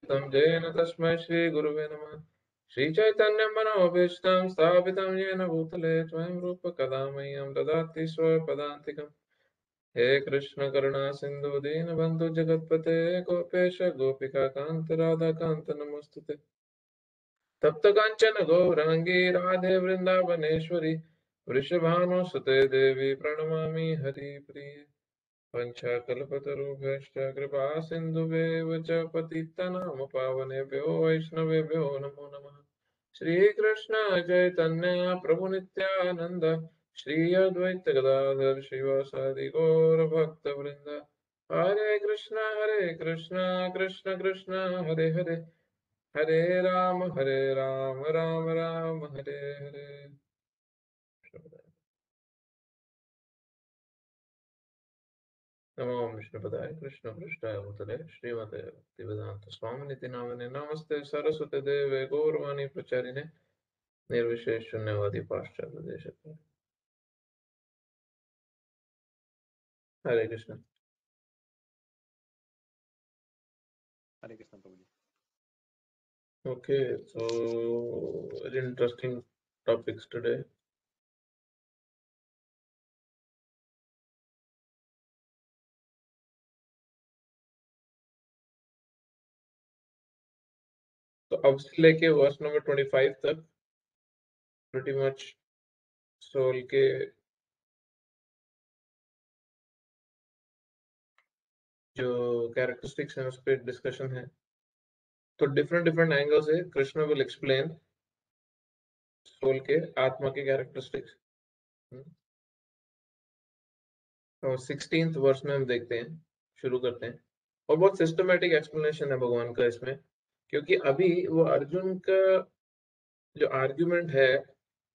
तं येन तस्मै श्रीगुरुवे नमः। श्रीचैतन्यमनोभीष्टं स्थापितं येन भूतले स्वयं रूप कदा मह्यं ददाति स्वपदान्तिकम्। हे कृष्ण करुणा सिन्धु दीनबन्धु जगत्पते गोपेश गोपिकान्त राधाकान्त नमोऽस्तुते। तप्त कांचन गौरांगी राधे वृंदावनेश्वरी वृषभानुसुते देवी प्रणमामि हरिप्रिये। वंशाकल्पतरुभ्यश्च कृपा सिन्धुभ्येव च पतितनाम पावनेभ्यो वैष्णवेभ्यो नमो नमः। श्रीकृष्ण चैतन्य प्रभु नित्यानंद श्री अद्वैत गदाधर शिवासादि गौर भक्त वृंद। हरे कृष्ण कृष्ण कृष्ण हरे हरे, हरे राम राम राम हरे हरे। नमो विष्णुपदाय कृष्णपृष्ठाय भूतले श्रीमते भक्तिवेदांत स्वामिनिति नामिने नमस्ते सरस्वती देवे गौरवाणी प्रचारिणे निर्विशेष शून्यवादी पाश्चात्य देश। हरे कृष्ण। हरे कृष्ण प्रभु जी। Okay, so very interesting topics today. तो अब से लेके वर्स नंबर 25 तक pretty much सोल के जो कैरेक्टरिस्टिक्स हैं उस पर डिस्कशन है। तो डिफरेंट एंगल से कृष्ण विल एक्सप्लेन सोल के आत्मा के कैरेक्टरिस्टिक्स। और 16th वर्स में हम देखते हैं, शुरू करते हैं। और बहुत सिस्टमैटिक एक्सप्लेनेशन है भगवान का इसमें, क्योंकि अभी वो अर्जुन का जो आर्ग्यूमेंट है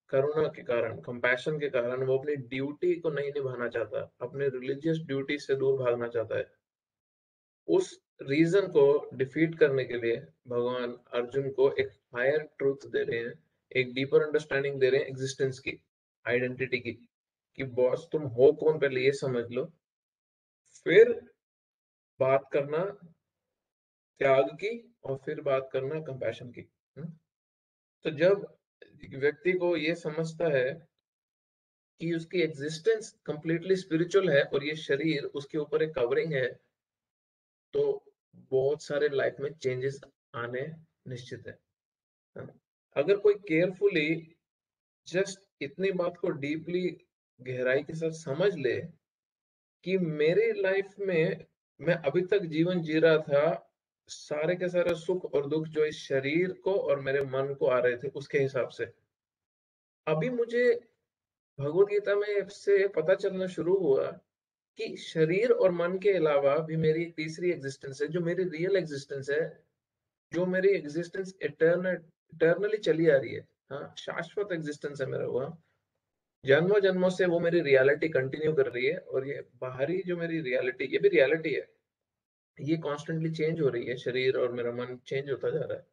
करुणा के कारण, कंपैशन के कारण, वो अपनी ड्यूटी को नहीं निभाना चाहता, अपने रिलीजियस ड्यूटी से दूर भागना चाहता है। उस रीजन को डिफीट करने के लिए भगवान अर्जुन को एक हायर ट्रूथ दे रहे हैं, एक डीपर अंडरस्टैंडिंग दे रहे हैं एग्जिस्टेंस की, आइडेंटिटी की, कि बॉस तुम हो कौन पहले ये समझ लो, फिर बात करना त्याग की, और फिर बात करना कंपैशन की। तो जब व्यक्ति को ये समझता है कि उसकी एग्जिस्टेंस कंप्लीटली स्पिरिचुअल है और ये शरीर उसके ऊपर एक कवरिंग है, तो बहुत सारे लाइफ में चेंजेस आने निश्चित है। अगर कोई केयरफुली जस्ट इतनी बात को डीपली गहराई के साथ समझ ले कि मेरे लाइफ में मैं अभी तक जीवन जी रहा था, सारे के सारे सुख और दुख जो इस शरीर को और मेरे मन को आ रहे थे उसके हिसाब से, अभी मुझे भगवत गीता में से पता चलना शुरू हुआ कि शरीर और मन के अलावा भी मेरी एक तीसरी एग्जिस्टेंस है, जो मेरी रियल एग्जिस्टेंस है, जो मेरी एग्जिस्टेंस इटर्नली चली आ रही है। हाँ, शाश्वत एग्जिस्टेंस है मेरा, वहाँ जन्मों जन्मों से वो मेरी रियलिटी कंटिन्यू कर रही है। और ये बाहरी जो मेरी रियलिटी, ये भी रियलिटी है, ये कॉन्स्टेंटली चेंज हो रही है, शरीर और मेरा मन चेंज होता जा रहा है।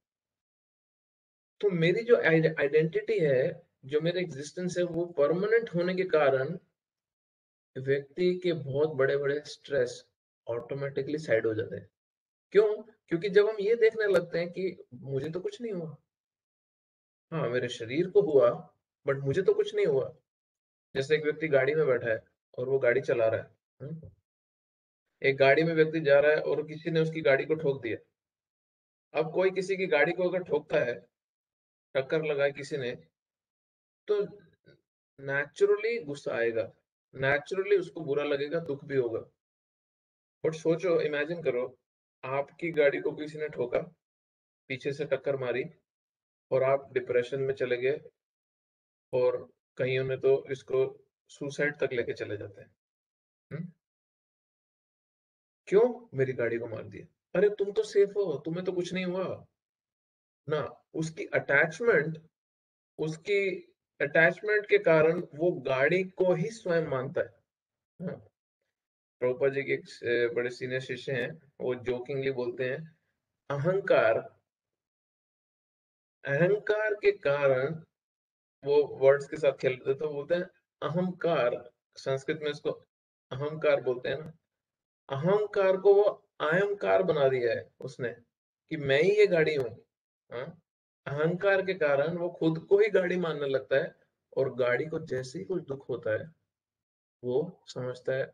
तो मेरी जो आइडेंटिटी है, जो मेरा एग्जिस्टेंस है, वो परमानेंट होने के कारण व्यक्ति के बहुत बड़े बड़े स्ट्रेस ऑटोमेटिकली साइड हो जाते हैं। क्यों? क्योंकि जब हम ये देखने लगते हैं कि मुझे तो कुछ नहीं हुआ, हाँ मेरे शरीर को हुआ बट मुझे तो कुछ नहीं हुआ। जैसे एक व्यक्ति गाड़ी में बैठा है और वो गाड़ी चला रहा है, एक गाड़ी में व्यक्ति जा रहा है और किसी ने उसकी गाड़ी को ठोक दिया। अब कोई किसी की गाड़ी को अगर ठोकता है, टक्कर लगाए किसी ने, तो नेचुरली गुस्सा आएगा, नेचुरली उसको बुरा लगेगा, दुख भी होगा। बट सोचो, इमेजिन करो, आपकी गाड़ी को किसी ने ठोका, पीछे से टक्कर मारी, और आप डिप्रेशन में चले गए, और कईयों ने तो इसको सुसाइड तक लेके चले जाते हैं। क्यों? मेरी गाड़ी को मार दिया। अरे तुम तो सेफ हो, तुम्हें तो कुछ नहीं हुआ ना। उसकी अटैचमेंट, उसकी अटैचमेंट के कारण वो गाड़ी को ही स्वयं मानता है। हाँ, प्रभुपाद जी के एक बड़े सीनियर शिष्य हैं, वो जोकिंगली बोलते हैं, अहंकार, अहंकार के कारण, वो वर्ड्स के साथ खेलते थे, तो बोलते हैं अहंकार, संस्कृत में इसको अहंकार बोलते हैं ना, अहंकार को वो अहंकार बना दिया है उसने। कि मैं ही ये गाड़ी हूँ। हाँ? अहंकार के कारण वो खुद को ही गाड़ी मानने लगता है, और गाड़ी को जैसे ही कुछ दुख होता है, वो समझता है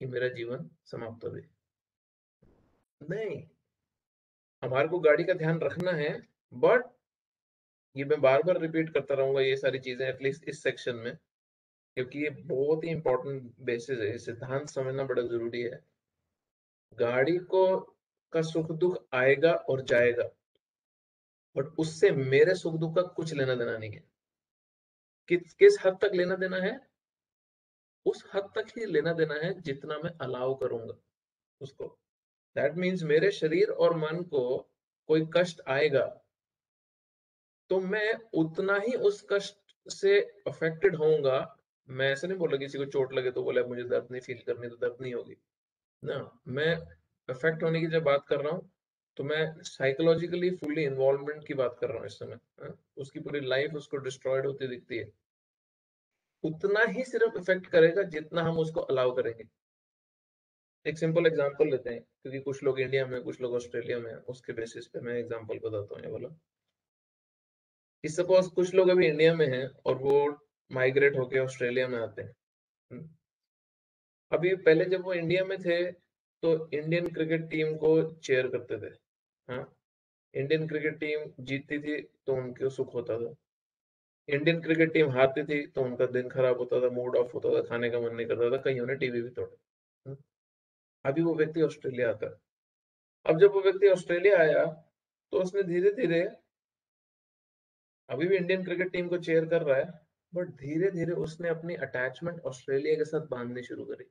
कि मेरा जीवन समाप्त हो गई। नहीं, हमारे को गाड़ी का ध्यान रखना है, बट ये मैं बार-बार रिपीट करता रहूँगा ये सारी चीज़ें एटलीस्ट इस सेक्शन में, क्योंकि ये बहुत ही इम्पोर्टेंट बेसिस है, ये सिद्धांत समझना बड़ा ज़रूरी है। गाड़ी को का सुख-दुख आएगा और जाएगा, बट उससे मेरे सुख-दुख का कुछ लेना-देना नहीं है। किस हद तक लेना-देना है? उस हद तक ही लेना-देना है जितना मैं अलाउ करूँगा उसको। दैट मीन्स मेरे शरीर और मन को कोई कष्ट आएगा, तो मैं उतना ही उस कष्ट से अफेक्टेड होऊँगा। मैं ऐसे नहीं बोल रहा किसी को चोट लगे तो बोले अब मुझे दर्द नहीं फ़ील करनी, तो दर्द नहीं होगी। ना, मैं अफेक्ट होने की जब बात कर रहा हूँ, तो मैं साइकोलॉजिकली फुल्ली इन्वॉल्वमेंट की बात कर रहा हूँ इस समय। हाँ? उसकी पूरी लाइफ़ उसको डिस्ट्रॉयड होती दिखती है। उतना ही सिर्फ़ इफ़ेक्ट करेगा जितना हम उसको अलाउ करेंगे। एक सिंपल एग्ज़ाम्पल लेते हैं, क्योंकि कुछ लोग इंडिया में, कुछ लोग ऑस्ट्रेलिया में हैं, उसके बेसिस पे मैं एग्ज़ाम्पल बताता हूँ ये वाला। कि सपोज़ कुछ लोग अभी इंडिया में हैं और वो माइग्रेट होके ऑस्ट्रेलिया में आते हैं। हुँ। अभी पहले जब वो इंडिया में थे, तो इंडियन क्रिकेट टीम को चीयर करते थे। हाँ? इंडियन क्रिकेट टीम जीतती थी, तो उनको सुख होता था। इंडियन क्रिकेट टीम हारती थी, तो उनका दिन खराब होता था, मूड ऑफ होता था, खाने का मन नहीं करता था, कईयों ने टीवी भी तोड़े। हुँ। अभी वो व्यक्ति ऑस्ट्रेलिया आता है। अब जब वो व्यक्ति ऑस्ट्रेलिया आया, तो उसने धीरे-धीरे, अभी भी इंडियन क्रिकेट टीम को चीयर कर रहा है, बट धीरे-धीरे उसने अपनी अटैचमेंट ऑस्ट्रेलिया के साथ बाँधनी शुरू करी।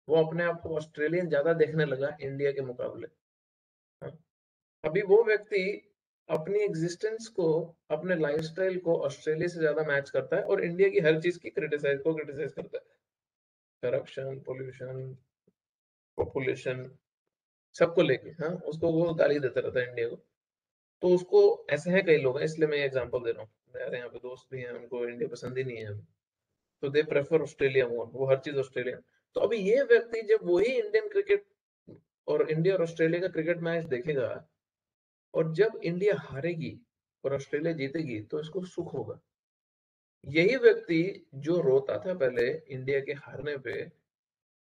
वो अपने आप को ऑस्ट्रेलियन ज़्यादा देखने लगा इंडिया के मुकाबले। हाँ, अभी वो व्यक्ति अपनी एग्जिस्टेंस को, अपने लाइफ़स्टाइल को ऑस्ट्रेलिया से ज़्यादा मैच करता है और इंडिया की हर चीज़ की क्रिटिसाइज़ करता है। करप्शन, पॉल्यूशन, पॉपुलेशन, सबको लेके, हाँ, उसको वो गाली देता रहता है इंडिया को। तो उसको, ऐसे हैं कई लोग हैं, इसलिए मैं ये एग्ज़ाम्पल दे रहा हूँ। मेरे यहाँ पे दोस्त भी हैं, उनको इंडिया पसंद ही नहीं है अभी। तो दे प्रेफर ऑस्ट्रेलिया मोर, वो हर चीज़ ऑस्ट्रेलिया। तो अभी ये व्यक्ति जब वही इंडियन क्रिकेट और इंडिया और ऑस्ट्रेलिया का क्रिकेट मैच देखेगा, और जब इंडिया हारेगी और ऑस्ट्रेलिया जीतेगी, तो इसको सुख होगा। यही व्यक्ति जो रोता था पहले इंडिया के हारने पे,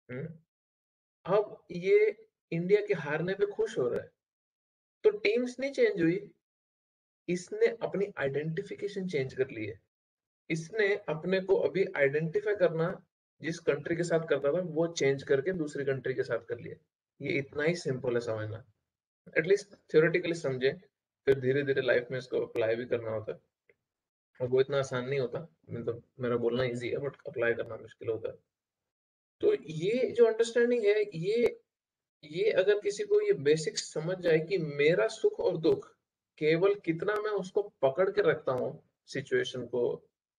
हुँ, अब ये इंडिया के हारने पे खुश हो रहा है। तो टीम्स नहीं चेंज हुई, इसने अपनी आइडेंटिफिकेशन चेंज कर ली है। इसने अपने को अभी आइडेंटिफाई करना, जिस कंट्री के साथ करता था, वो चेंज करके दूसरी कंट्री के साथ कर लिया। ये इतना ही सिंपल है समझना। एटलीस्ट थ्योरेटिकली समझे, फिर धीरे-धीरे लाइफ में इसको अप्लाई भी करना होता है। और वो इतना आसान नहीं होता, मतलब मेरा बोलना ईज़ी है बट अप्लाई करना मुश्किल होता है। तो ये जो अंडरस्टैंडिंग है, ये अगर किसी को ये बेसिक्स समझ जाए कि मेरा सुख और दुख केवल कितना मैं उसको पकड़ के रखता हूँ, सिचुएशन को,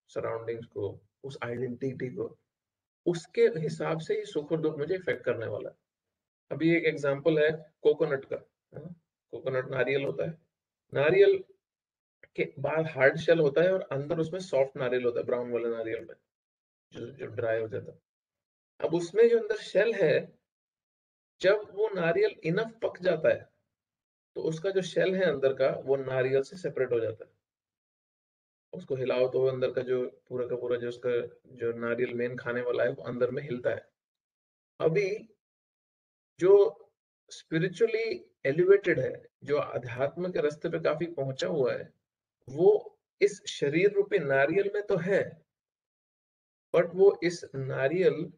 सराउंडिंग्स को, उस आइडेंटिटी को, उसके हिसाब से ही सुख और दुख मुझे इफ़ेक्ट करने वाला है। अभी एक एग्ज़ाम्पल है कोकोनट का, है ना? कोकोनट नारियल होता है। नारियल के बाहर हार्ड शेल होता है और अंदर उसमें सॉफ्ट नारियल होता है, ब्राउन वाले नारियल में, जो ड्राई हो जाता है। अब उसमें जो अंदर शेल है, जब वो नारियल इनफ पक जाता है, तो उसका जो शेल है अंदर का, वो नारियल से सेपरेट हो जाता है। उसको हिलाओ तो वो अंदर का जो पूरा का पूरा जो उसका जो नारियल मेन खाने वाला है, वो अंदर में हिलता है। अभी जो स्पिरिचुअली एलिवेटेड है, जो अध्यात्म के रास्ते पे काफ़ी पहुँचा हुआ है, वो इस शरीर रूपी नारियल में तो है, बट वो इस नारियल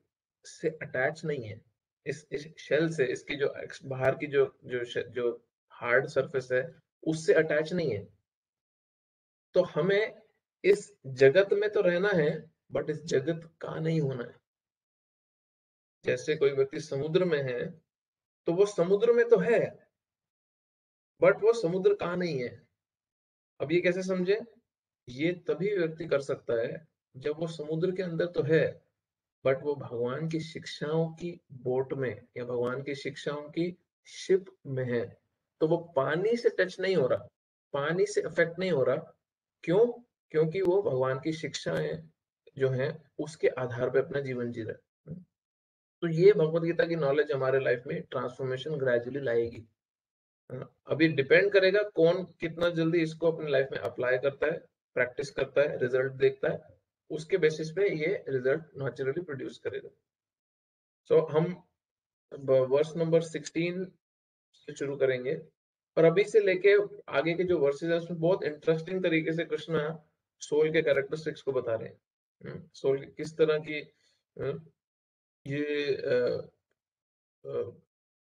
से अटैच नहीं है। इस शेल से, इसकी जो बाहर की जो हार्ड सरफेस है, उससे अटैच नहीं है। तो हमें इस जगत में तो रहना है, बट इस जगत का नहीं होना है। जैसे कोई व्यक्ति समुद्र में है, तो वो समुद्र में तो है, बट वो समुद्र का नहीं है। अब ये कैसे समझे? ये तभी व्यक्ति कर सकता है, जब वो समुद्र के अंदर तो है, बट वो भगवान की शिक्षाओं की बोट में, या भगवान की शिक्षाओं की शिप में है। तो वो पानी से टच नहीं हो रहा, पानी से अफेक्ट नहीं हो रहा। क्यों? क्योंकि वो भगवान की शिक्षाएं जो हैं, उसके आधार पे अपना जीवन जी रहा है। तो ये भगवत गीता की नॉलेज हमारे लाइफ में ट्रांसफॉर्मेशन ग्रेजुअली लाएगी। अभी डिपेंड करेगा कौन कितना जल्दी इसको अपनी लाइफ में अप्लाई करता है, प्रैक्टिस करता है, रिजल्ट देखता है, उसके बेसिस पे ये रिजल्ट नेचुरली प्रोड्यूस करेगा। सो हम वर्स नंबर 16 से शुरू करेंगे और अभी से लेके आगे के जो वर्सेस है उसमें बहुत इंटरेस्टिंग तरीके से कृष्णा सोल के कैरेक्टरिस्टिक्स को बता रहे हैं। सोल किस तरह की ये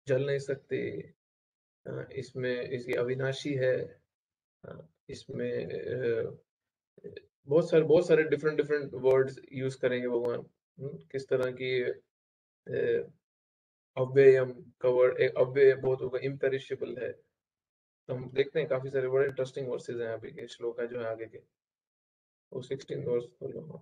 जल नहीं सकते, इसमें इसकी अविनाशी है, इसमें बहुत सारे डिफरेंट डिफरेंट वर्ड्स यूज करेंगे भगवान। किस तरह की अव्ययम का वर्ड, एक अव्यय बहुत होगा, इम्पेरिशेबल है। तो हम देखते हैं काफी सारे बड़े इंटरेस्टिंग वर्सेस हैं अभी के श्लोक है जो है आगे के, वो 16 वर्स बोलो।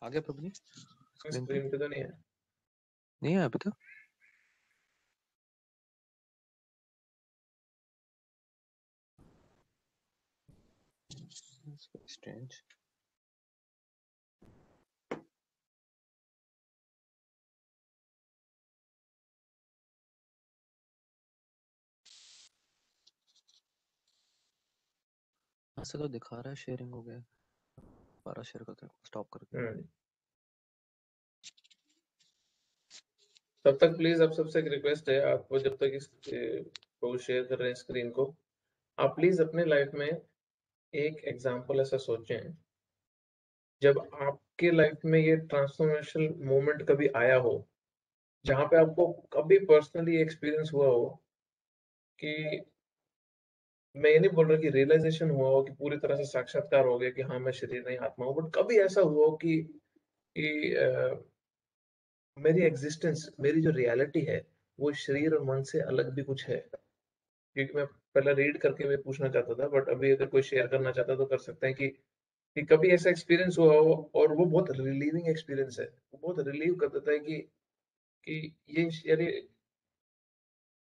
आगे प्रभु जी स्क्रीन पे स्क्रीन पे तो नहीं है। नहीं है अभी तक। स्ट्रेंज। ऐसे तो दिखा रहा है शेयरिंग हो गया। दोबारा शेयर करते हैं, स्टॉप करके। तब तक प्लीज आप सबसे एक रिक्वेस्ट है, आपको जब तक इस को शेयर कर रहे हैं स्क्रीन को, आप प्लीज अपने लाइफ में एक एग्जांपल ऐसा सोचें जब आपके लाइफ में ये ट्रांसफॉर्मेशनल मोमेंट कभी आया हो, जहाँ पे आपको कभी पर्सनली एक्सपीरियंस हुआ हो कि, मैं ये नहीं बोल रहा कि रियलाइजेशन हुआ हो कि पूरी तरह से साक्षात्कार हो गया कि हाँ मैं शरीर नहीं आत्मा हूँ, बट कभी ऐसा हुआ हो कि मेरी एग्जिस्टेंस, मेरी जो रियलिटी है वो शरीर और मन से अलग भी कुछ है। क्योंकि मैं पहले रीड करके मैं पूछना चाहता था, बट अभी अगर कोई शेयर करना चाहता है तो कर सकते हैं कि कभी ऐसा एक्सपीरियंस हुआ हो और वो बहुत रिलीविंग एक्सपीरियंस है, वो बहुत रिलीव कर देता है कि ये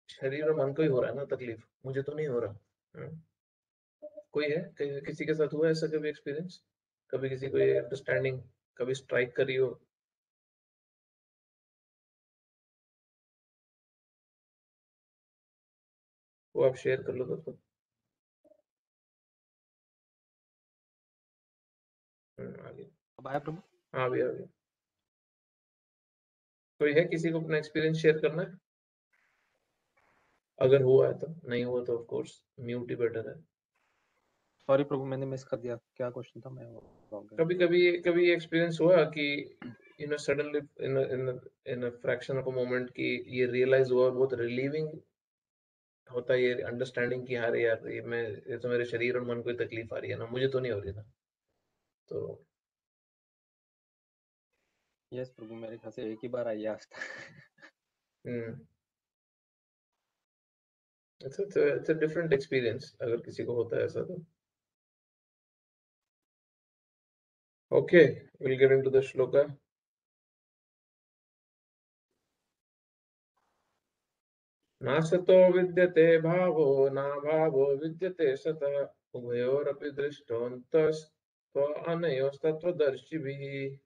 शरीर और मन को ही हो रहा है ना तकलीफ, मुझे तो नहीं हो रहा। कोई है किसी के साथ हुआ ऐसा कभी एक्सपीरियंस, कभी किसी को ये अंडरस्टैंडिंग कभी स्ट्राइक करी हो? वो आप शेयर कर लो दोस्तों। आगे। अब आया प्रभु। हाँ भी आ गया। कोई है किसी को अपना एक्सपीरियंस शेयर करना है? अगर हुआ है तो, नहीं हुआ तो of course mute he better है। सॉरी प्रभु मैंने मिस कर दिया, क्या क्वेश्चन था, मैं भूल गया। कभी एक्सपीरियंस हुआ कि suddenly in a fraction of a moment कि ये रियलाइज हुआ और बहुत रिलीविंग होता है, ये अंडरस्टैंडिंग कि हाँ रे यार ये तो मेरे शरीर और मन को ही तकलीफ आ रही है ना, मुझे तो नहीं हो रही ना। तो यस प्रभु मेरे ख्याल से एक ही बार आई है आज तक। Hmm it's a different experience अगर किसी को होता है ऐसा तो। Okay, will get into the shloka. नासतो विद्यते भावो न भावो विद्यते सतः उभयोरपि दृष्टोऽन्तस्त्वनयोस्तत्त्वदर्शिभिः।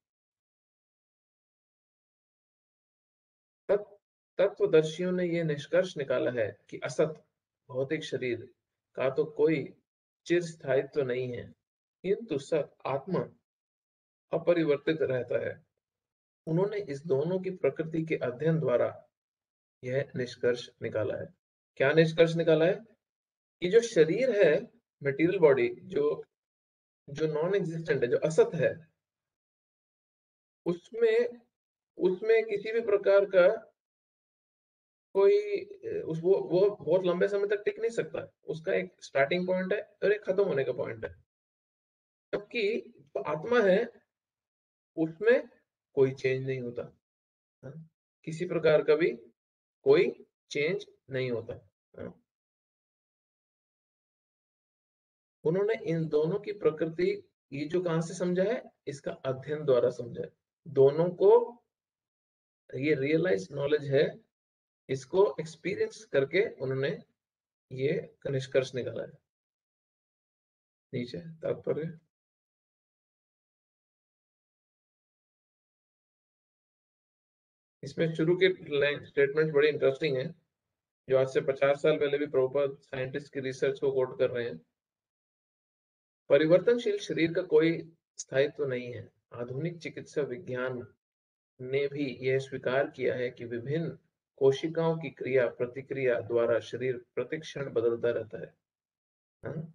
तत्वदर्शियों ने ये निष्कर्ष निकाला है कि असत भौतिक शरीर का तो कोई चिर स्थायित्व नहीं है, किंतु सत आत्मा अपरिवर्तित रहता है। उन्होंने इस दोनों की प्रकृति के अध्ययन द्वारा यह निष्कर्ष निकाला है। क्या निष्कर्ष निकाला है? कि जो शरीर है, मटेरियल बॉडी, जो जो नॉन एग्जिस्टेंट है, जो असत है, उसमें उसमें किसी भी प्रकार का कोई उस वो बहुत लंबे समय तक टिक नहीं सकता। उसका एक स्टार्टिंग पॉइंट है और एक खत्म होने का पॉइंट है। जबकि जो आत्मा है उसमें कोई चेंज नहीं होता। हाँ? किसी प्रकार का भी कोई चेंज नहीं होता। हाँ? उन्होंने इन दोनों की प्रकृति ये जो कहाँ से समझा है, इसका अध्ययन द्वारा समझा है। दोनों को ये रियलाइज नॉलेज है, इसको एक्सपीरियंस करके उन्होंने ये निष्कर्ष निकाला है। नीचे तात्पर्य, इसमें शुरू के स्टेटमेंट बड़े इंटरेस्टिंग है, जो आज से 50 साल पहले भी प्रभुपाद साइंटिस्ट की रिसर्च को कोट कर रहे हैं। परिवर्तनशील शरीर का कोई स्थायित्व नहीं है। आधुनिक चिकित्सा विज्ञान ने भी यह स्वीकार किया है कि विभिन्न कोशिकाओं की क्रिया प्रतिक्रिया द्वारा शरीर प्रतिक्षण बदलता रहता है। हाँ?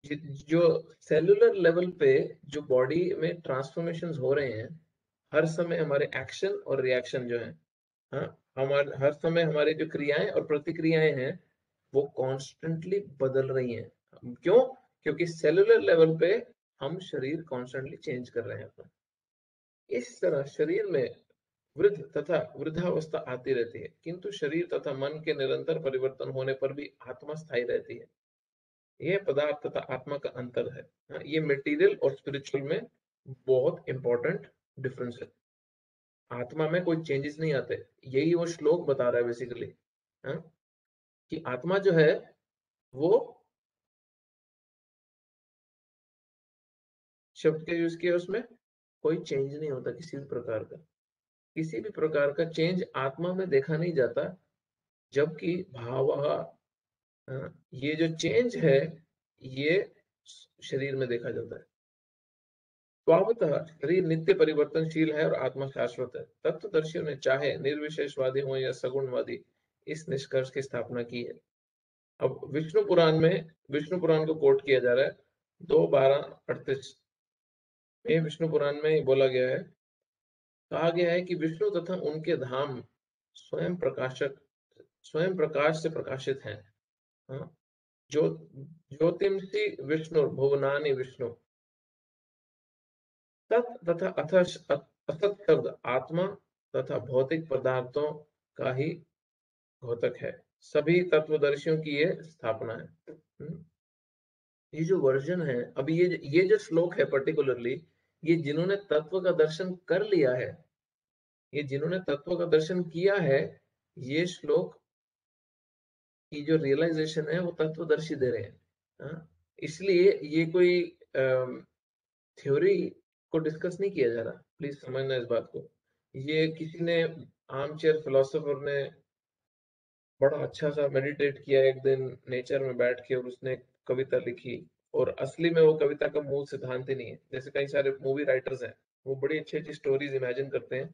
जो सेलुलर लेवल पे जो बॉडी में ट्रांसफॉर्मेशंस हो रहे हैं, हर समय हमारे एक्शन और रिएक्शन जो है, हाँ, हमारे हर समय हमारी जो क्रियाएं और प्रतिक्रियाएं हैं वो कॉन्स्टेंटली बदल रही हैं। क्यों? क्योंकि सेलुलर लेवल पे हम शरीर कॉन्स्टेंटली चेंज कर रहे हैं अपना। इस तरह शरीर में वृद्ध तथा वृद्धावस्था आती रहती है, किंतु शरीर तथा मन के निरंतर परिवर्तन होने पर भी आत्मा स्थायी रहती है। यह पदार्थ तथा आत्मा का अंतर है। हाँ, ये मटेरियल और स्पिरिचुअल में बहुत इंपॉर्टेंट डिफरेंस है। आत्मा में कोई चेंजेस नहीं आते, यही वो श्लोक बता रहा है बेसिकली। हाँ, कि आत्मा जो है वो शब्द के यूज किया, उसमें कोई चेंज नहीं होता किसी भी प्रकार का। किसी भी प्रकार का चेंज आत्मा में देखा नहीं जाता, जबकि भाव, ये जो चेंज है ये शरीर में देखा जाता है। स्वभावतः शरीर नित्य परिवर्तनशील है और आत्मा शाश्वत है। तत्वदर्शियों ने चाहे निर्विशेषवादी हो या सगुणवादी इस निष्कर्ष की स्थापना की है। अब विष्णु पुराण को कोट किया जा रहा है 2:12-38 में। विष्णु पुराण में बोला गया है, कहा गया है कि विष्णु तथा उनके धाम स्वयं स्वयं प्रकाश से प्रकाशित हैं। हाँ? जो ज्योतिषी विष्णु भुवनानि विष्णु तत् तथा असत शब्द आत्मा तथा भौतिक पदार्थों का ही द्योतक है। सभी तत्वदर्शियों की ये स्थापना है। ये जो वर्जन है, अभी ये जो श्लोक है पर्टिकुलरली, ये जिन्होंने तत्व का दर्शन कर लिया है, ये जिन्होंने तत्व का दर्शन किया है, ये श्लोक की जो रियलाइजेशन है वो तत्वदर्शी दे रहे हैं। हाँ? इसलिए ये कोई थ्योरी को डिस्कस नहीं किया जा रहा, प्लीज समझना इस बात को। ये किसी ने आर्म चेयर फिलोसोफर ने बड़ा अच्छा सा मेडिटेट किया एक दिन नेचर में बैठ के, और उसने एक कविता लिखी, और असली में वो कविता का मूल सिद्धांत ही नहीं है। जैसे कई सारे मूवी राइटर्स हैं, वो बड़ी अच्छी अच्छी स्टोरीज इमेजिन करते हैं,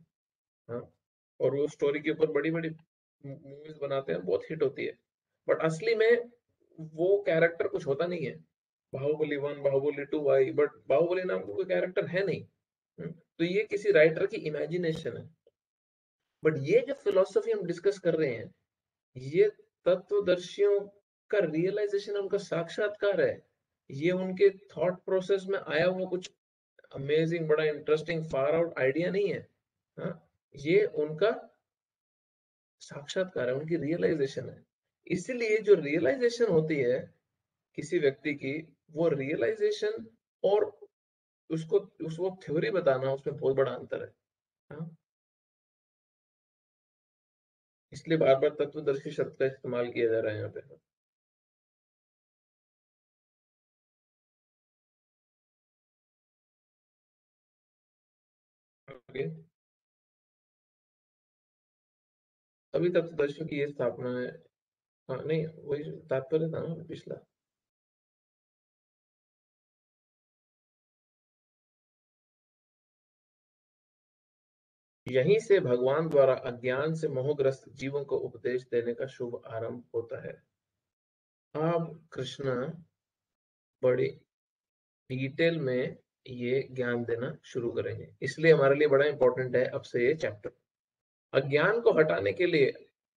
हाँ, और वो स्टोरी के ऊपर बड़ी बड़ी मूवीज बनाते हैं, बहुत हिट होती है, बट असली में वो कैरेक्टर कुछ होता नहीं है। बाहुबली 1 बाहुबली 2 आई, बट बाहुबली नाम का कोई कैरेक्टर है नहीं। तो ये किसी राइटर की इमेजिनेशन है। बट ये जो फिलोसफी हम डिस्कस कर रहे हैं, ये तत्वदर्शियों का रियलाइजेशन, उनका साक्षात्कार है। ये उनके थॉट प्रोसेस में आया हुआ कुछ अमेजिंग, बड़ा इंटरेस्टिंग, फार आउट आइडिया नहीं है। हाँ? ये उनका साक्षात्कार है, उनकी रियलाइजेशन है। इसलिए जो रियलाइजेशन होती है किसी व्यक्ति की, वो रियलाइजेशन और उसको वो थ्योरी बताना, उसमें बहुत बड़ा अंतर है। हाँ? इसलिए बार बार तत्वदर्शी शब्द का इस्तेमाल किया जा रहा है यहाँ पे। आगे, तभी तत्वदर्शियों की ये स्थापना है। हाँ, नहीं, वही तात्पर्य था ना पिछला। यहीं से भगवान द्वारा अज्ञान से मोहग्रस्त जीवों को उपदेश देने का शुभ आरंभ होता है। अब कृष्ण बड़ी डिटेल में ये ज्ञान देना शुरू करेंगे, इसलिए हमारे लिए बड़ा इंपॉर्टेंट है अब से ये चैप्टर। अज्ञान को हटाने के लिए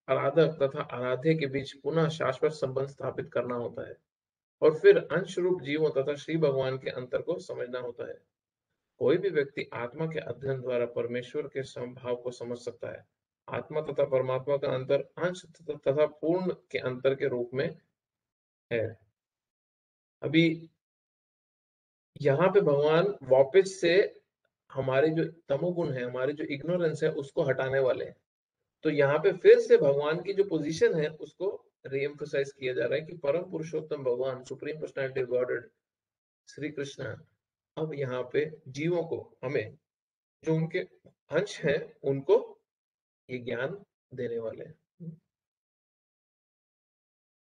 आराधक तथा आराध्य के बीच पुनः शाश्वत संबंध स्थापित करना होता है, और फिर अंश रूप जीवों तथा श्री भगवान के अंतर को समझना होता है। कोई भी व्यक्ति आत्मा के अध्ययन द्वारा परमेश्वर के समभाव को समझ सकता है। आत्मा तथा परमात्मा का अंतर अंश तथा पूर्ण के अंतर के रूप में है। अभी यहाँ पे भगवान वापस से हमारे जो तमोगुण है, हमारी जो इग्नोरेंस है, उसको हटाने वाले हैं। तो यहाँ पे फिर से भगवान की जो पोजीशन है उसको रीएम्फसाइज किया जा रहा है कि परम पुरुषोत्तम भगवान, supreme personality of godhead Shri Krishna अब यहाँ पे जीवों को, हमें जो उनके अंश हैं, उनको ये ज्ञान देने वाले हैं।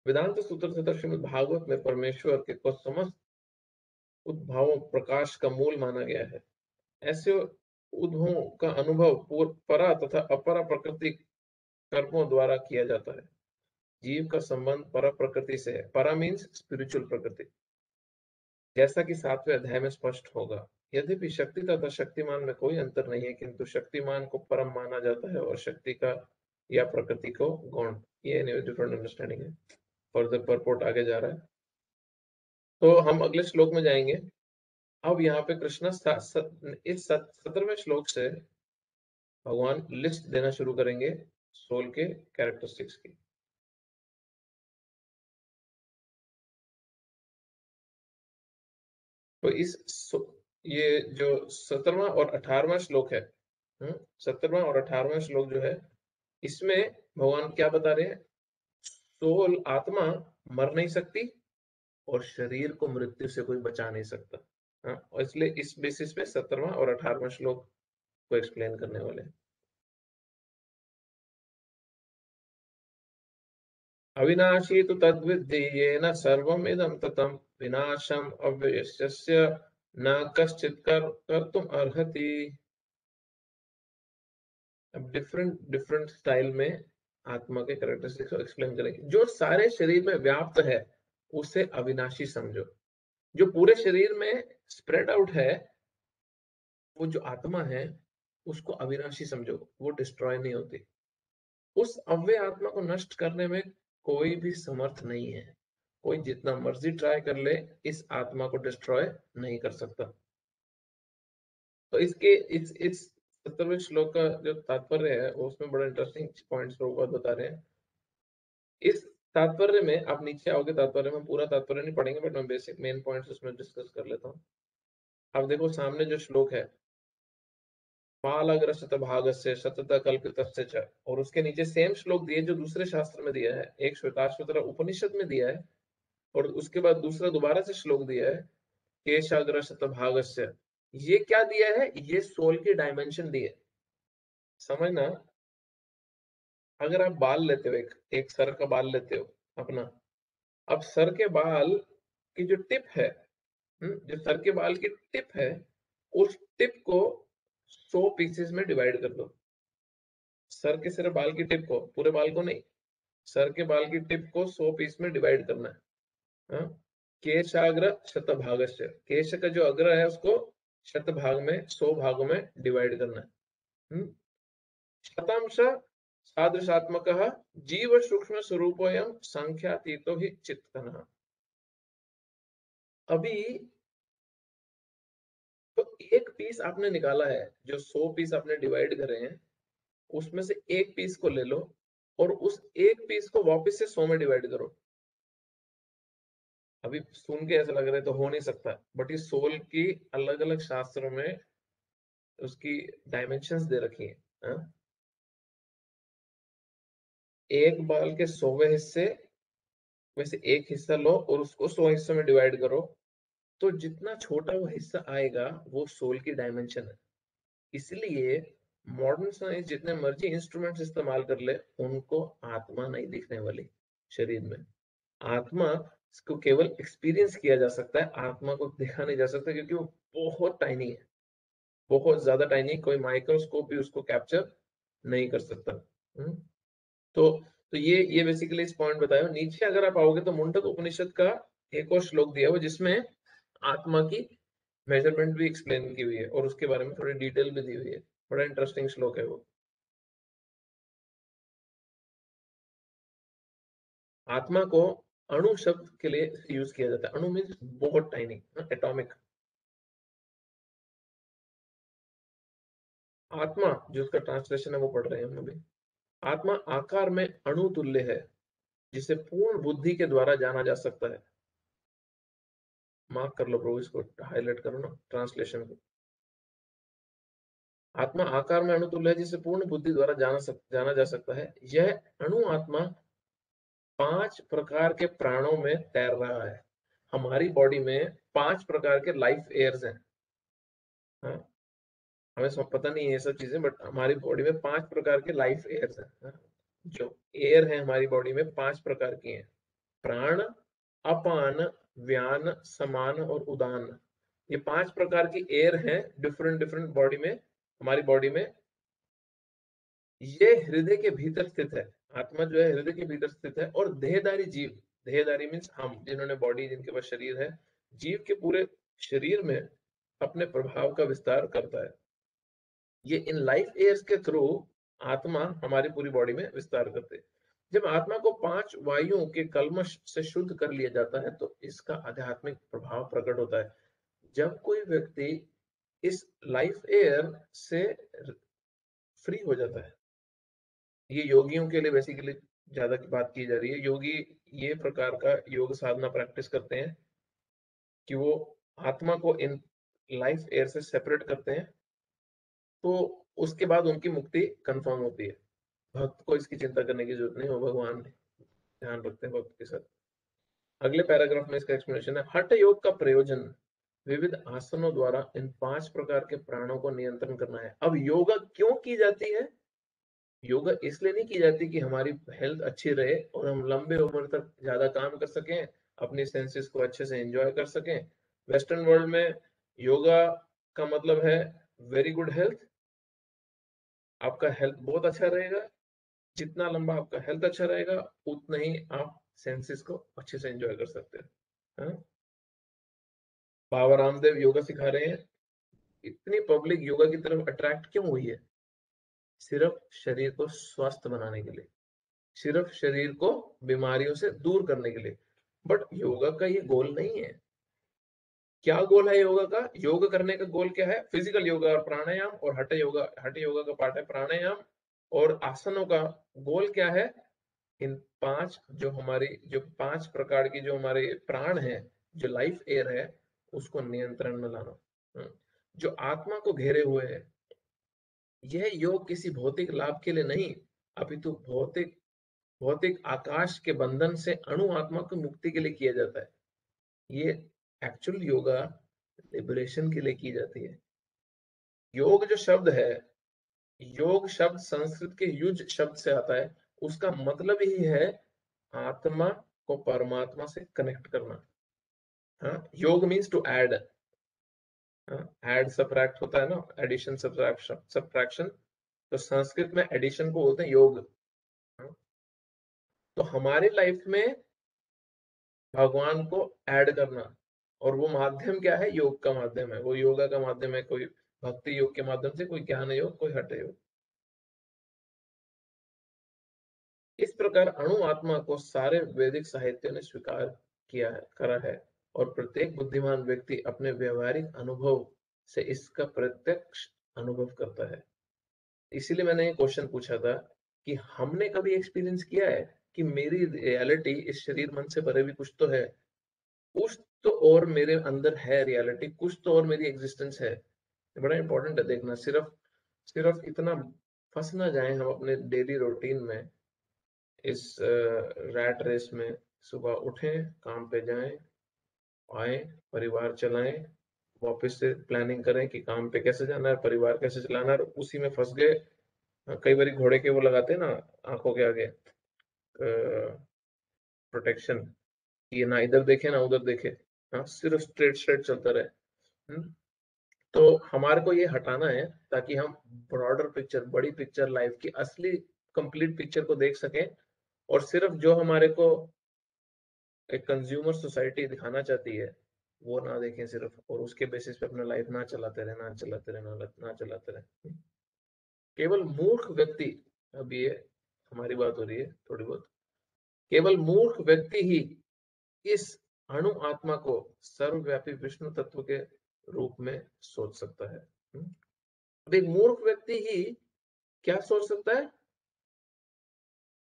वेदांत सूत्र तथा श्रीमद् भागवत में परमेश्वर के को समस्त उद्भवों प्रकाश का मूल माना गया है। ऐसे उद्भवों का अनुभव परा तथा अपरा प्रकृति कर्मों द्वारा किया जाता है। जीव का संबंध पर प्रकृति से है। परा मीन्स स्पिरिचुअल प्रकृति, जैसा कि 7वें अध्याय में स्पष्ट होगा। यद्यपि शक्ति तथा शक्तिमान में कोई अंतर नहीं है, किंतु शक्तिमान को परम माना जाता है और शक्ति का या प्रकृति को गौण। ये डिफरेंट अंडरस्टैंडिंग है। फर्दर परपोर्ट आगे जा रहा है, तो हम अगले श्लोक में जाएंगे। अब यहाँ पे कृष्ण इस 17वें श्लोक से भगवान लिस्ट देना शुरू करेंगे सोल के कैरेक्टरिस्टिक्स की। तो ये जो 17वां और 18वां श्लोक है, 17वां और 18वां श्लोक जो है, इसमें भगवान क्या बता रहे हैं? सोल, आत्मा मर नहीं सकती और शरीर को मृत्यु से कोई बचा नहीं सकता। और इसलिए इस बेसिस पे 17वां और 18वां श्लोक को एक्सप्लेन करने वाले हैं। अविनाशी तो तद्विद्धि येन सर्वम् इदं ततं विनाशम अव्ययस्य न कश्चित् कर्तुम् अर्हति। अब डिफरेंट डिफरेंट स्टाइल में आत्मा के कैरेक्टरिस्टिक्स को एक्सप्लेन करेंगे। जो सारे शरीर में व्याप्त है उसे अविनाशी समझो। जो पूरे शरीर में स्प्रेड आउट है, वो जो आत्मा है उसको अविनाशी समझो, वो डिस्ट्रॉय नहीं होती। उस अव्यय आत्मा को नष्ट करने में कोई भी समर्थ नहीं है। कोई जितना मर्जी ट्राई कर ले, इस आत्मा को डिस्ट्रॉय नहीं कर सकता। तो इसके इस 17वें श्लोक का जो तात्पर्य है वो उसमें बड़ा इंटरेस्टिंग पॉइंट्स प्रभुपाद बता रहे हैं। इस तात्पर्य में आप नीचे आओगे, तात्पर्य में पूरा तात्पर्य नहीं पढ़ेंगे, बट मैं बेसिक मेन पॉइंट्स उसमें डिस्कस कर लेता हूँ। अब देखो सामने जो श्लोक है, पालग्रस्त भागस्य शतत कल्पितस्य च, और उसके नीचे सेम श्लोक दिए जो दूसरे शास्त्र में दिया है, एक श्वेताश्वतर उपनिषद में दिया है, और उसके बाद दूसरा दोबारा से श्लोक दिया है केशाग्रस्त भागस्य। ये क्या दिया है? ये सोल की डायमेंशन दी है। समझना, अगर आप बाल लेते हो, एक सर का बाल लेते हो अपना, अब सर के बाल की जो टिप है, जो सर के बाल की टिप है, उस टिप को 100 पीसेस में डिवाइड कर दो। सर के सिर्फ बाल की टिप को, पूरे बाल को नहीं, सर के बाल की टिप को 100 पीस में डिवाइड करना है। हाँ? केशाग्र शतभागस्य, केश का जो अग्र है उसको शतभाग में, 100 भागों में डिवाइड करना है। शतांश सादृशात्मकः जीव सूक्ष्म स्वरूपोऽयं संख्यातीतो हि चित्तनः। अभी तो एक पीस आपने निकाला है, जो 100 पीस आपने डिवाइड करे हैं, उसमें से एक पीस को ले लो और उस एक पीस को वापस से 100 में डिवाइड करो। अभी सुन के ऐसा लग रहा है तो हो नहीं सकता, बट इस सोल की अलग अलग शास्त्रों में उसकी डायमेंशंस दे रखी है। एक बाल के 100वें हिस्से में से एक हिस्सा लो और उसको 100 हिस्सों में डिवाइड करो, तो जितना छोटा वो हिस्सा आएगा वो सोल की डायमेंशन है। इसलिए मॉडर्न साइंस जितने मर्जी इंस्ट्रूमेंट्स इस्तेमाल कर ले, उनको आत्मा नहीं दिखने वाली शरीर में। आत्मा को केवल एक्सपीरियंस किया जा सकता है, आत्मा को देखा नहीं जा सकता, क्योंकि वो बहुत टाइनी है, बहुत ज्यादा टाइनी। कोई माइक्रोस्कोप भी उसको कैप्चर नहीं कर सकता। तो ये बेसिकली इस पॉइंट बताया। नीचे अगर आप आओगे तो मुंडक उपनिषद का एक और श्लोक दिया हुआ जिसमें आत्मा की मेजरमेंट भी एक्सप्लेन की हुई है और उसके बारे में थोड़ी डिटेल भी दी हुई है। बड़ा इंटरेस्टिंग श्लोक है वो। आत्मा को अणु शब्द के लिए यूज किया जाता है। अणु मीन्स बहुत टाइनी, एटॉमिक। आत्मा जो उसका ट्रांसलेशन है वो पढ़ रहे हैं हम अभी। आत्मा आकार में अणु तुल्य है, जिसे पूर्ण बुद्धि के द्वारा जाना जा सकता है। मार्क कर लो प्रभु, इसको हाईलाइट करो ना ट्रांसलेशन को। आत्मा आकार में अणुतुल्य है, जिसे पूर्ण बुद्धि द्वारा जाना जा सकता है। यह अणु आत्मा 5 प्रकार के प्राणों में तैर रहा है। हमारी बॉडी में 5 प्रकार के लाइफ एयर्स हैं। हाँ, हमें सब पता नहीं है ये सब चीजें, बट हमारी बॉडी में 5 प्रकार के लाइफ एयर्स हैं। हाँ, जो एयर है हमारी बॉडी में 5 प्रकार की हैं। प्राण, अपान, व्यान, समान और उदान। ये 5 प्रकार की एयर हैं डिफरेंट डिफरेंट बॉडी में, हमारी बॉडी में। ये हृदय के भीतर स्थित है। आत्मा जो है हृदय के भीतर स्थित है। और देहधारी जीव, देहधारी मीन्स हम, जिन्होंने बॉडी, जिनके पास शरीर है, जीव के पूरे शरीर में अपने प्रभाव का विस्तार करता है। ये इन लाइफ एयर्स के थ्रू आत्मा हमारी पूरी बॉडी में विस्तार करते हैं। जब आत्मा को 5 वायुओं के कल्मश से शुद्ध कर लिया जाता है तो इसका आध्यात्मिक प्रभाव प्रकट होता है। जब कोई व्यक्ति इस लाइफ एयर से फ्री हो जाता है, ये योगियों के लिए बेसिकली ज्यादा की बात की जा रही है। योगी ये प्रकार का योग साधना प्रैक्टिस करते हैं कि वो आत्मा को इन लाइफ एयर से सेपरेट करते हैं, तो उसके बाद उनकी मुक्ति कंफर्म होती है। भक्त को इसकी चिंता करने की जरूरत नहीं, वो भगवान ध्यान रखते हैं भक्त के साथ। अगले पैराग्राफ में इसका एक्सप्लेनेशन है। हठ योग का प्रयोजन विविध आसनों द्वारा इन 5 प्रकार के प्राणों को नियंत्रण करना है। अब योगा क्यों की जाती है? योगा इसलिए नहीं की जाती कि हमारी हेल्थ अच्छी रहे और हम लंबे उम्र तक ज्यादा काम कर सकें, अपनी सेंसेस को अच्छे से एंजॉय कर सकें। वेस्टर्न वर्ल्ड में योगा का मतलब है वेरी गुड हेल्थ। आपका हेल्थ बहुत अच्छा रहेगा। जितना लंबा आपका हेल्थ अच्छा रहेगा, उतना ही आप सेंसेस को अच्छे से एंजॉय कर सकते हैं। हाँ? बाबा रामदेव योगा सिखा रहे हैं। इतनी पब्लिक योगा की तरफ अट्रैक्ट क्यों हुई है? सिर्फ शरीर को स्वस्थ बनाने के लिए, सिर्फ शरीर को बीमारियों से दूर करने के लिए। बट योगा का ये गोल नहीं है। क्या गोल है योगा का? योगा करने का गोल क्या है? फिजिकल योगा और प्राणायाम और हठ योगा। हठ योगा का पार्ट है प्राणायाम और आसनों का गोल क्या है? इन 5 जो हमारी, जो 5 प्रकार की जो हमारे प्राण है, जो लाइफ एयर है, उसको नियंत्रण में लाना। जो आत्मा को घेरे हुए है। यह योग किसी भौतिक लाभ के लिए नहीं, अपितु भौतिक भौतिक आकाश के बंधन से अणु आत्मा की मुक्ति के लिए किया जाता है। ये एक्चुअल योगा लिबरेशन के लिए की जाती है। योग जो शब्द है, योग शब्द संस्कृत के युज शब्द से आता है। उसका मतलब ही है आत्मा को परमात्मा से कनेक्ट करना। हाँ, योग means to add. Add subtract होता है ना, एडिशन सब्ट्रैक्शन। तो संस्कृत में एडिशन को बोलते हैं योग। हाँ, तो हमारी लाइफ में भगवान को ऐड करना, और वो माध्यम क्या है? योग का माध्यम है, वो योगा का माध्यम है। कोई भक्ति योग के माध्यम से, कोई ज्ञान योग, कोई हठ योग। इस प्रकार अणु आत्मा को सारे वैदिक साहित्य ने स्वीकार किया है, करा है, और प्रत्येक बुद्धिमान व्यक्ति अपने व्यवहारिक अनुभव से इसका प्रत्यक्ष अनुभव करता है। इसीलिए मैंने ये क्वेश्चन पूछा था कि हमने कभी एक्सपीरियंस किया है कि मेरी रियलिटी इस शरीर मन से परे भी कुछ तो है, कुछ तो और मेरे अंदर है रियलिटी, कुछ तो और मेरी एग्जिस्टेंस है। बड़ा इंपॉर्टेंट है देखना। सिर्फ सिर्फ इतना फंस ना जाए हम अपने डेली रूटीन में, इस रैट रेस में। सुबह उठें, काम पे जाएं, आए, परिवार चलाएं, वापस से प्लानिंग करें कि काम पे कैसे जाना है, परिवार कैसे चलाना है, और उसी में फंस गए। कई बार घोड़े के वो लगाते हैं ना आंखों के आगे प्रोटेक्शन, ये ना इधर देखे ना उधर देखे। हाँ, सिर्फ स्ट्रेट स्ट्रेट चलता रहे। तो हमारे को ये हटाना है ताकि हम ब्रॉडर पिक्चर, बड़ी पिक्चर, लाइफ की असली कंप्लीट पिक्चर को देख सकें। और सिर्फ जो हमारे को एक कंज्यूमर सोसाइटी दिखाना चाहती है, वो ना देखें सिर्फ, और उसके बेसिस पे अपना लाइफ ना चलाते रहे, ना चलाते रहे, ना चलाते रहे। केवल मूर्ख व्यक्ति, अब ये हमारी बात हो रही है थोड़ी बहुत, केवल मूर्ख व्यक्ति ही इस अणु आत्मा को सर्वव्यापी विष्णु तत्व के रूप में सोच सकता है। अब एक मूर्ख व्यक्ति ही क्या सोच सकता है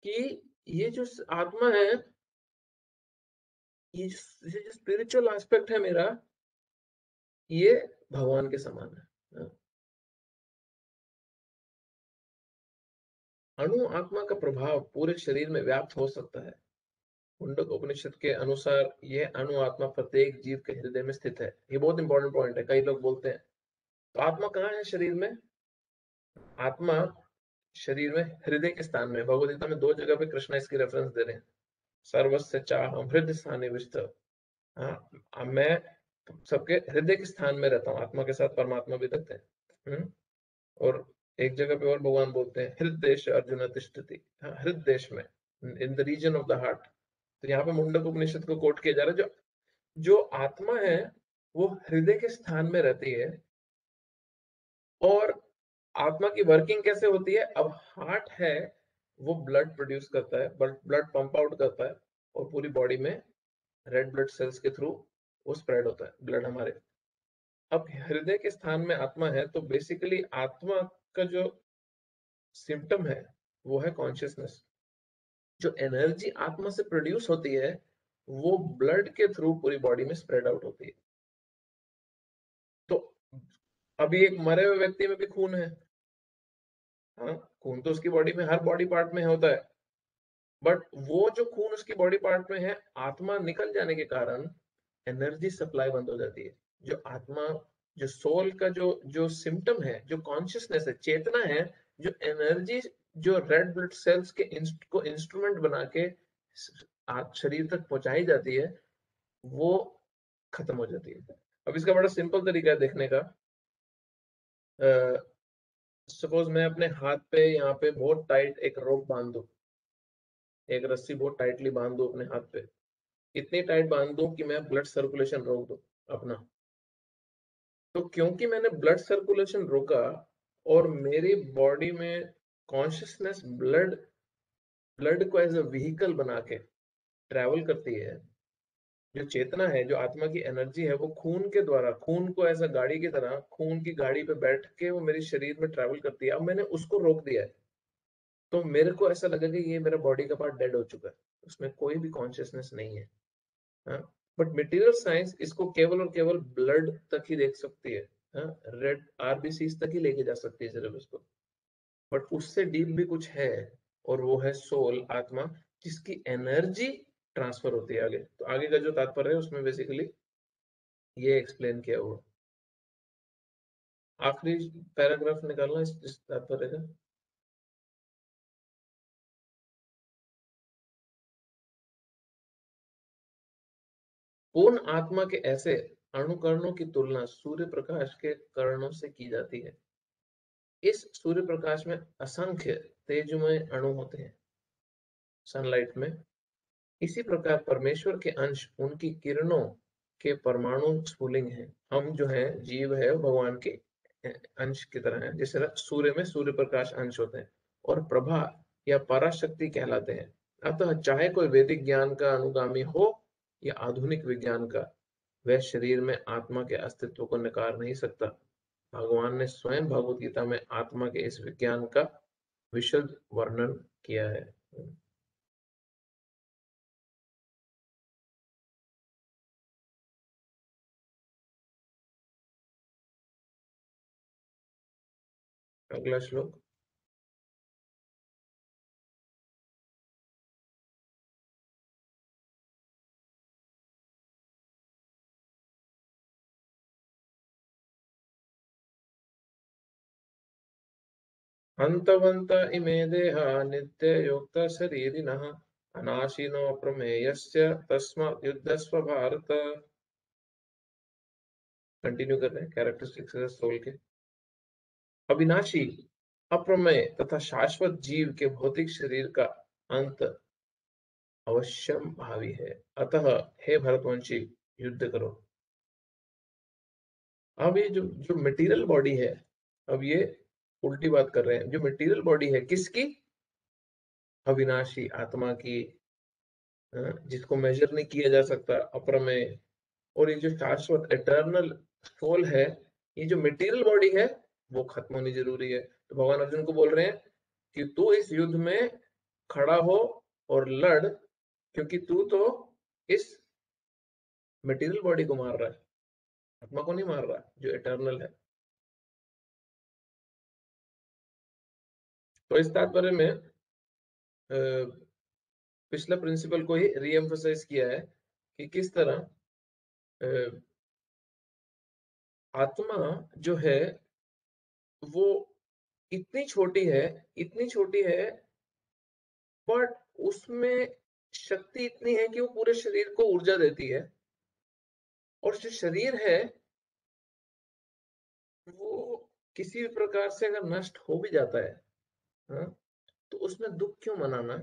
कि ये जो आत्मा है, ये जो स्पिरिचुअल एस्पेक्ट है मेरा, ये भगवान के समान है। अणु आत्मा का प्रभाव पूरे शरीर में व्याप्त हो सकता है। मुंडक उपनिषद के अनुसार यह अणु आत्मा प्रत्येक जीव के हृदय में स्थित है। ये बहुत इंपॉर्टेंट पॉइंट है, कई लोग बोलते हैं तो आत्मा कहाँ है शरीर में? आत्मा शरीर में हृदय के स्थान में। भगवद गीता में 2 जगह पे कृष्ण इसकी रेफरेंस दे रहे हैं। सर्वस्य चाहम हृदय स्थाने विष्ट। हाँ, मैं सबके हृदय के स्थान में रहता हूँ। आत्मा के साथ परमात्मा भी रहते हैं। और एक जगह पे और भगवान बोलते हैं हृदय अर्जुन तिष्ठति। हाँ, हृदय में, in the region of the heart. तो यहाँ पे मुंडक उपनिषद को कोट किया जा रहा है। जो आत्मा है वो हृदय के स्थान में रहती है। और आत्मा की वर्किंग कैसे होती है? अब हार्ट है, वो ब्लड प्रोड्यूस करता है, ब्लड पंप आउट करता है और पूरी बॉडी में रेड ब्लड सेल्स के थ्रू वो स्प्रेड होता है ब्लड हमारे। अब हृदय के स्थान में आत्मा है, तो बेसिकली आत्मा का जो सिम्टम है वो है कॉन्शियसनेस। जो एनर्जी आत्मा से प्रोड्यूस होती है वो ब्लड के थ्रू पूरी बॉडी में स्प्रेड आउट होती है। तो अभी एक मरे हुए व्यक्ति में भी खून है। हाँ, खून तो उसकी बॉडी में हर बॉडी पार्ट में होता है, बट वो जो खून उसकी बॉडी पार्ट में है, आत्मा निकल जाने के कारण एनर्जी सप्लाई बंद हो जाती है। जो आत्मा, जो सोल का जो जो सिम्टम है, जो कॉन्शियसनेस है, चेतना है, जो एनर्जी, जो रेड ब्लड सेल्स के को इंस्ट्रूमेंट बना के शरीर तक पहुंचाई जाती है, वो खत्म हो जाती है। अब इसका बड़ा सिंपल तरीका है देखने का। सपोज मैं अपने हाथ पे यहाँ पे बहुत टाइट एक रोप बांध दूं, एक रस्सी बहुत टाइटली बांध दूं अपने हाथ पे, इतनी टाइट बांध दूं कि मैं ब्लड सर्कुलेशन रोक दूं अपना। तो क्योंकि मैंने ब्लड सर्कुलेशन रोका और मेरी बॉडी में कॉन्शियसनेस ब्लड ब्लड को एज अ व्हीकल बना के ट्रैवल करती है। जो चेतना है, जो आत्मा की एनर्जी है, वो खून के द्वारा, खून को ऐसा गाड़ी की तरह, खून की गाड़ी पे बैठ के वो मेरे शरीर में ट्रैवल करती है। अब मैंने उसको रोक दिया है तो मेरे को ऐसा लगा कि ये मेरा बॉडी का पार्ट डेड हो चुका है, उसमें कोई भी कॉन्शियसनेस नहीं है। हाँ, बट मटेरियल साइंस इसको केवल और केवल ब्लड तक ही देख सकती है। हाँ, रेड आरबीसी तक ही लेके जा सकती है सिर्फ इसको। बट उससे डीप भी कुछ है, और वो है सोल, आत्मा, जिसकी एनर्जी ट्रांसफर होती है आगे। तो आगे का जो तात्पर्य है उसमें बेसिकली ये एक्सप्लेन किया हुआ। आखिरी पैराग्राफ निकालना इस तात्पर्य का। पूर्ण आत्मा के ऐसे अणुकरणों की तुलना सूर्य प्रकाश के करणों से की जाती है। इस सूर्य प्रकाश में असंख्य तेजमय अणु होते हैं, सनलाइट में। इसी प्रकार परमेश्वर के अंश उनकी किरणों के परमाणु स्फुलिंग हैं। हम जो हैं, जीव है, भगवान के अंश की तरह है। जिस तरह सूर्य में सूर्य प्रकाश अंश होते हैं और प्रभा या पराशक्ति कहलाते हैं। अतः चाहे कोई वैदिक ज्ञान का अनुगामी हो या आधुनिक विज्ञान का, वह शरीर में आत्मा के अस्तित्व को नकार नहीं सकता। भगवान ने स्वयं भगवत गीता में आत्मा के इस विज्ञान का विशद वर्णन किया है। अगला श्लोक। हन्तवन्त इमे देहा नित्ययुक्त शरीरिणः अनाशिनो प्रमेयस्य तस्मात् युद्धस्व भारत। कंटिन्यू कर रहे हैं कैरेक्टरिस्टिक्स सोल के। अविनाशी, अप्रमेय तथा शाश्वत जीव के भौतिक शरीर का अंत अवश्यम भावी है। अतः हे भरतवंशी, युद्ध करो। अब ये जो जो मटेरियल बॉडी है, अब ये उल्टी बात कर रहे हैं। जो मटेरियल बॉडी है किसकी? अविनाशी आत्मा की, जिसको मेजर नहीं किया जा सकता, अप्रमेय। और ये जो शाश्वत एटर्नल सोल है, ये जो मटेरियल बॉडी है वो खत्म होनी जरूरी है। तो भगवान अर्जुन को बोल रहे हैं कि तू इस युद्ध में खड़ा हो और लड़, क्योंकि तू तो इस मटेरियल बॉडी को मार रहा है, आत्मा को नहीं मार रहा, जो इटर्नल है। तो इस तात्पर्य में पिछला प्रिंसिपल को ही रीएम्फसाइज किया है कि किस तरह आत्मा जो है वो इतनी छोटी है, इतनी छोटी है, बट उसमें शक्ति इतनी है कि वो पूरे शरीर को ऊर्जा देती है। और जो शरीर है वो किसी भी प्रकार से अगर नष्ट हो भी जाता है, हाँ, तो उसमें दुख क्यों मनाना?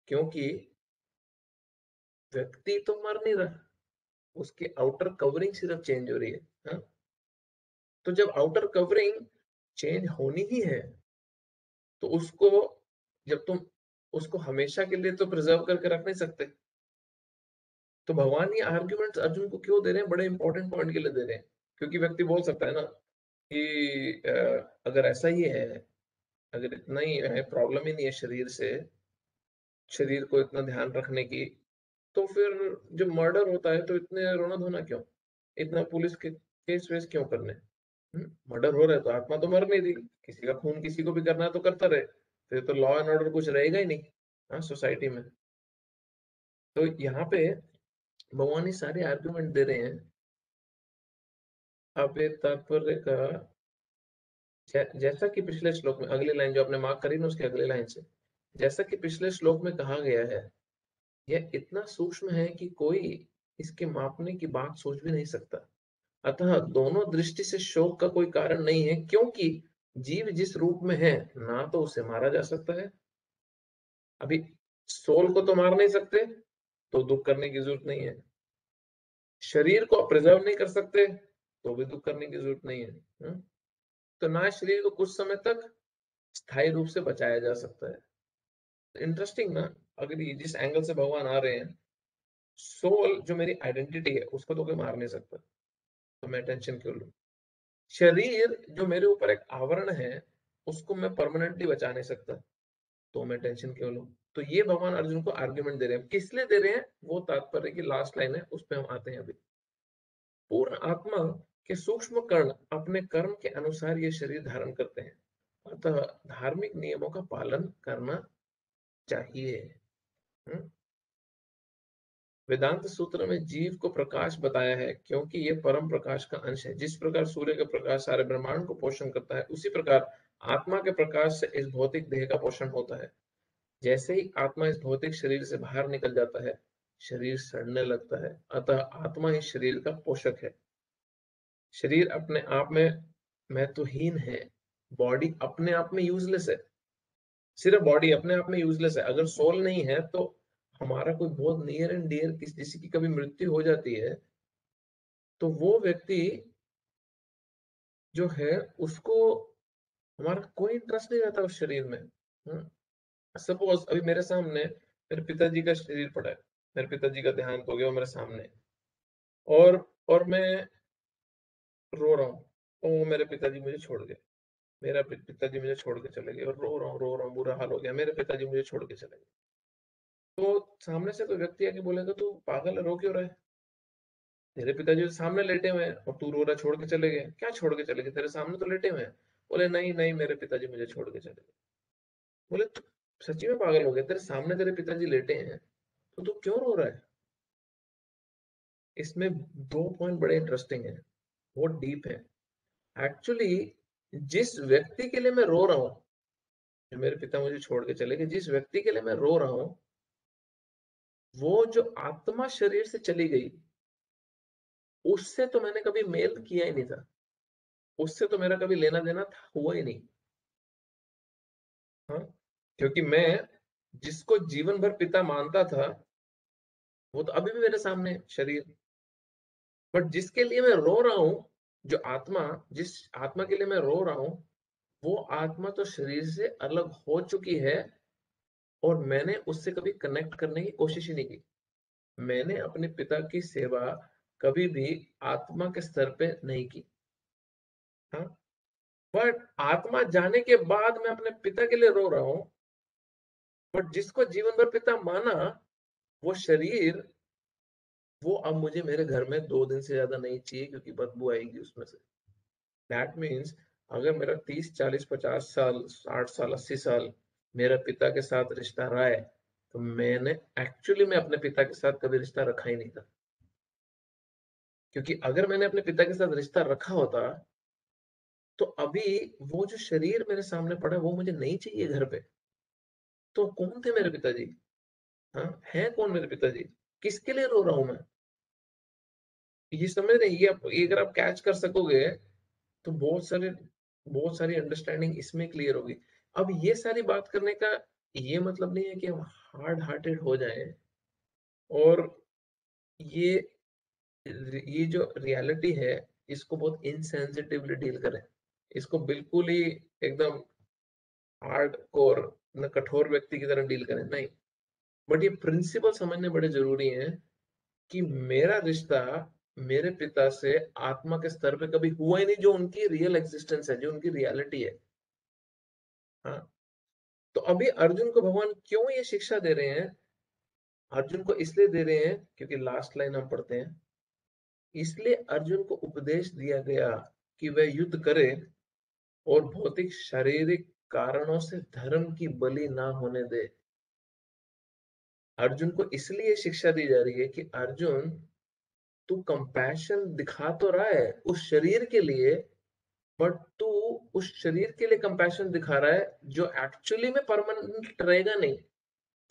क्योंकि व्यक्ति तो मर नहीं रहा, उसकी आउटर कवरिंग सिर्फ चेंज हो रही है। हाँ? तो जब आउटर कवरिंग चेंज होनी ही है तो उसको, जब तुम उसको हमेशा के लिए तो प्रिजर्व करके रख नहीं सकते। तो भगवान ये आर्ग्यूमेंट्स अर्जुन को क्यों दे रहे हैं? बड़े इंपॉर्टेंट पॉइंट के लिए दे रहे हैं। क्योंकि व्यक्ति बोल सकता है ना कि अगर ऐसा ही है, अगर इतना ही है, प्रॉब्लम ही नहीं है शरीर से, शरीर को इतना ध्यान रखने की, तो फिर जब मर्डर होता है तो इतने रोना धोना क्यों, इतना पुलिस के केस वेस क्यों करने? मर्डर हो रहा है तो आत्मा तो मर नहीं रही, किसी का खून किसी को भी करना है तो करता रहे, फिर तो लॉ एंड ऑर्डर कुछ रहेगा ही नहीं। हाँ, सोसाइटी में। तो यहाँ पे भगवान ये सारे आर्ग्यूमेंट दे रहे हैं। अब ये तात्पर्य का जैसा कि पिछले श्लोक में, अगली लाइन जो आपने मार्क करी ना उसके अगले लाइन से, जैसा कि पिछले श्लोक में कहा गया है, यह इतना सूक्ष्म है कि कोई इसके मापने की बात सोच भी नहीं सकता। अतः दोनों दृष्टि से शोक का कोई कारण नहीं है, क्योंकि जीव जिस रूप में है ना तो उसे मारा जा सकता है। अभी सोल को तो मार नहीं सकते, तो दुख करने की जरूरत नहीं है। शरीर को प्रिजर्व नहीं कर सकते, तो भी दुख करने की जरूरत नहीं है। तो ना शरीर को कुछ समय तक स्थायी रूप से बचाया जा सकता है। इंटरेस्टिंग ना, अगर ये जिस एंगल से भगवान आ रहे हैं, सोल जो मेरी आइडेंटिटी है उसको तो कोई मार नहीं सकता, तो मैं टेंशन क्यों लूं? शरीर जो मेरे ऊपर एक आवरण है उसको मैं परमानेंटली बचा नहीं सकता, तो मैं टेंशन क्यों लूं? तो ये भगवान अर्जुन को आर्ग्यूमेंट दे रहे हैं। किस लिए दे रहे हैं वो तात्पर्य की लास्ट लाइन है, उस पर हम आते हैं अभी। पूर्ण आत्मा के सूक्ष्म कण अपने कर्म के अनुसार ये शरीर धारण करते हैं, अतः धार्मिक नियमों का पालन करना चाहिए। वेदांत सूत्र में जीव को प्रकाश बताया है, क्योंकि ये परम प्रकाश का अंश है। जिस प्रकार सूर्य का प्रकाश सारे ब्रह्मांड को पोषण करता है, उसी प्रकार आत्मा के प्रकाश से इस भौतिक देह का पोषण होता है। जैसे ही आत्मा इस भौतिक शरीर से बाहर निकल जाता है, शरीर सड़ने लगता है, अतः आत्मा ही शरीर का पोषक है। शरीर अपने आप में महत्वहीन है, बॉडी अपने आप में यूजलेस है। सिर्फ बॉडी अपने आप में यूजलेस है। अगर सोल नहीं है तो हमारा कोई बहुत नियर एंड डियर किसी की कभी मृत्यु हो जाती है, तो वो व्यक्ति जो है उसको, हमारा कोई इंटरेस्ट नहीं रहता उस शरीर में। सपोज अभी मेरे सामने मेरे पिताजी का शरीर पड़ा है, मेरे पिताजी का देहांत हो गया, वो मेरे सामने, और मैं रो रहा हूँ, ओ मेरे पिताजी मुझे छोड़ गए, मेरा पिताजी मुझे छोड़ के चले गए, और रो रहा हूँ, बुरा हाल हो गया, मेरे पिताजी मुझे छोड़ के चले गए। तो सामने से कोई व्यक्ति आके बोलेगा तू पागल है, रो क्यों रहा है? तेरे पिताजी तो सामने लेटे हुए हैं और तू रो रहा, छोड़ के चले गए। क्या छोड़ के चले गए? तेरे सामने तो लेटे हुए हैं। बोले नहीं नहीं, मेरे पिताजी मुझे छोड़ के चले गए। बोले तू सच्ची में पागल हो गया? तेरे सामने तेरे पिताजी लेटे हैं तो तू क्यों रो रहा है? इसमें दो पॉइंट बड़े इंटरेस्टिंग है, बहुत डीप है। एक्चुअली जिस व्यक्ति के लिए मैं रो रहा हूँ, जो मेरे पिता मुझे छोड़ के चले गए, जिस व्यक्ति के लिए मैं रो रहा हूँ, वो जो आत्मा शरीर से चली गई, उससे तो मैंने कभी मेल किया ही नहीं था, उससे तो मेरा कभी लेना देना हुआ ही नहीं। हाँ, क्योंकि मैं जिसको जीवन भर पिता मानता था वो तो अभी भी मेरे सामने है, शरीर। बट जिसके लिए मैं रो रहा हूँ, जो आत्मा, जिस आत्मा के लिए मैं रो रहा हूँ, वो आत्मा तो शरीर से अलग हो चुकी है, और मैंने उससे कभी कनेक्ट करने की कोशिश ही नहीं की। मैंने अपने पिता की सेवा कभी भी आत्मा के स्तर पे नहीं की। हाँ, बट आत्मा जाने के बाद मैं अपने पिता के लिए रो रहा हूँ। बट जिसको जीवन भर पिता माना, वो शरीर वो अब मुझे मेरे घर में 2 दिन से ज़्यादा नहीं चाहिए क्योंकि बदबू आएगी उसमें से। दैट मीन्स अगर मेरा 30, 40, 50 साल, 60 साल, 80 साल मेरे पिता के साथ रिश्ता रहा है, तो मैंने एक्चुअली में अपने पिता के साथ कभी रिश्ता रखा ही नहीं था। क्योंकि अगर मैंने अपने पिता के साथ रिश्ता रखा होता, तो अभी वो जो शरीर मेरे सामने पड़ा है, वो मुझे नहीं चाहिए घर पे। तो कौन थे मेरे पिताजी? हाँ, हैं कौन मेरे पिताजी? किसके लिए रो रहा हूँ मैं? ये समझ रहे हैं? ये अगर आप कैच कर सकोगे, तो बहुत सारी अंडरस्टैंडिंग इसमें क्लियर होगी। अब ये सारी बात करने का ये मतलब नहीं है कि हम हार्ड हार्टेड हो जाएँ और ये ये जो रियलिटी है, इसको बहुत इनसेंसिटिवली डील करें। इसको बिल्कुल ही एकदम हार्डकोर कठोर व्यक्ति की तरह डील करें, नहीं। बट ये प्रिंसिपल समझने बड़े ज़रूरी हैं कि मेरा रिश्ता मेरे पिता से आत्मा के स्तर पे कभी हुआ ही नहीं, जो उनकी रियल एक्जिस्टेंस है, जो उनकी रियलिटी है। हाँ, तो अभी अर्जुन को भगवान क्यों ये शिक्षा दे रहे हैं? अर्जुन को इसलिए दे रहे हैं क्योंकि लास्ट लाइन हम पढ़ते हैं, इसलिए अर्जुन को उपदेश दिया गया कि वह युद्ध करे और भौतिक शारीरिक कारणों से धर्म की बलि ना होने दे। अर्जुन को इसलिए शिक्षा दी जा रही है कि अर्जुन, तू कंपैशन दिखा तो रहा है उस शरीर के लिए, बट तू उस शरीर के लिए कंपैशन दिखा रहा है जो एक्चुअली में परमानेंट रहेगा नहीं।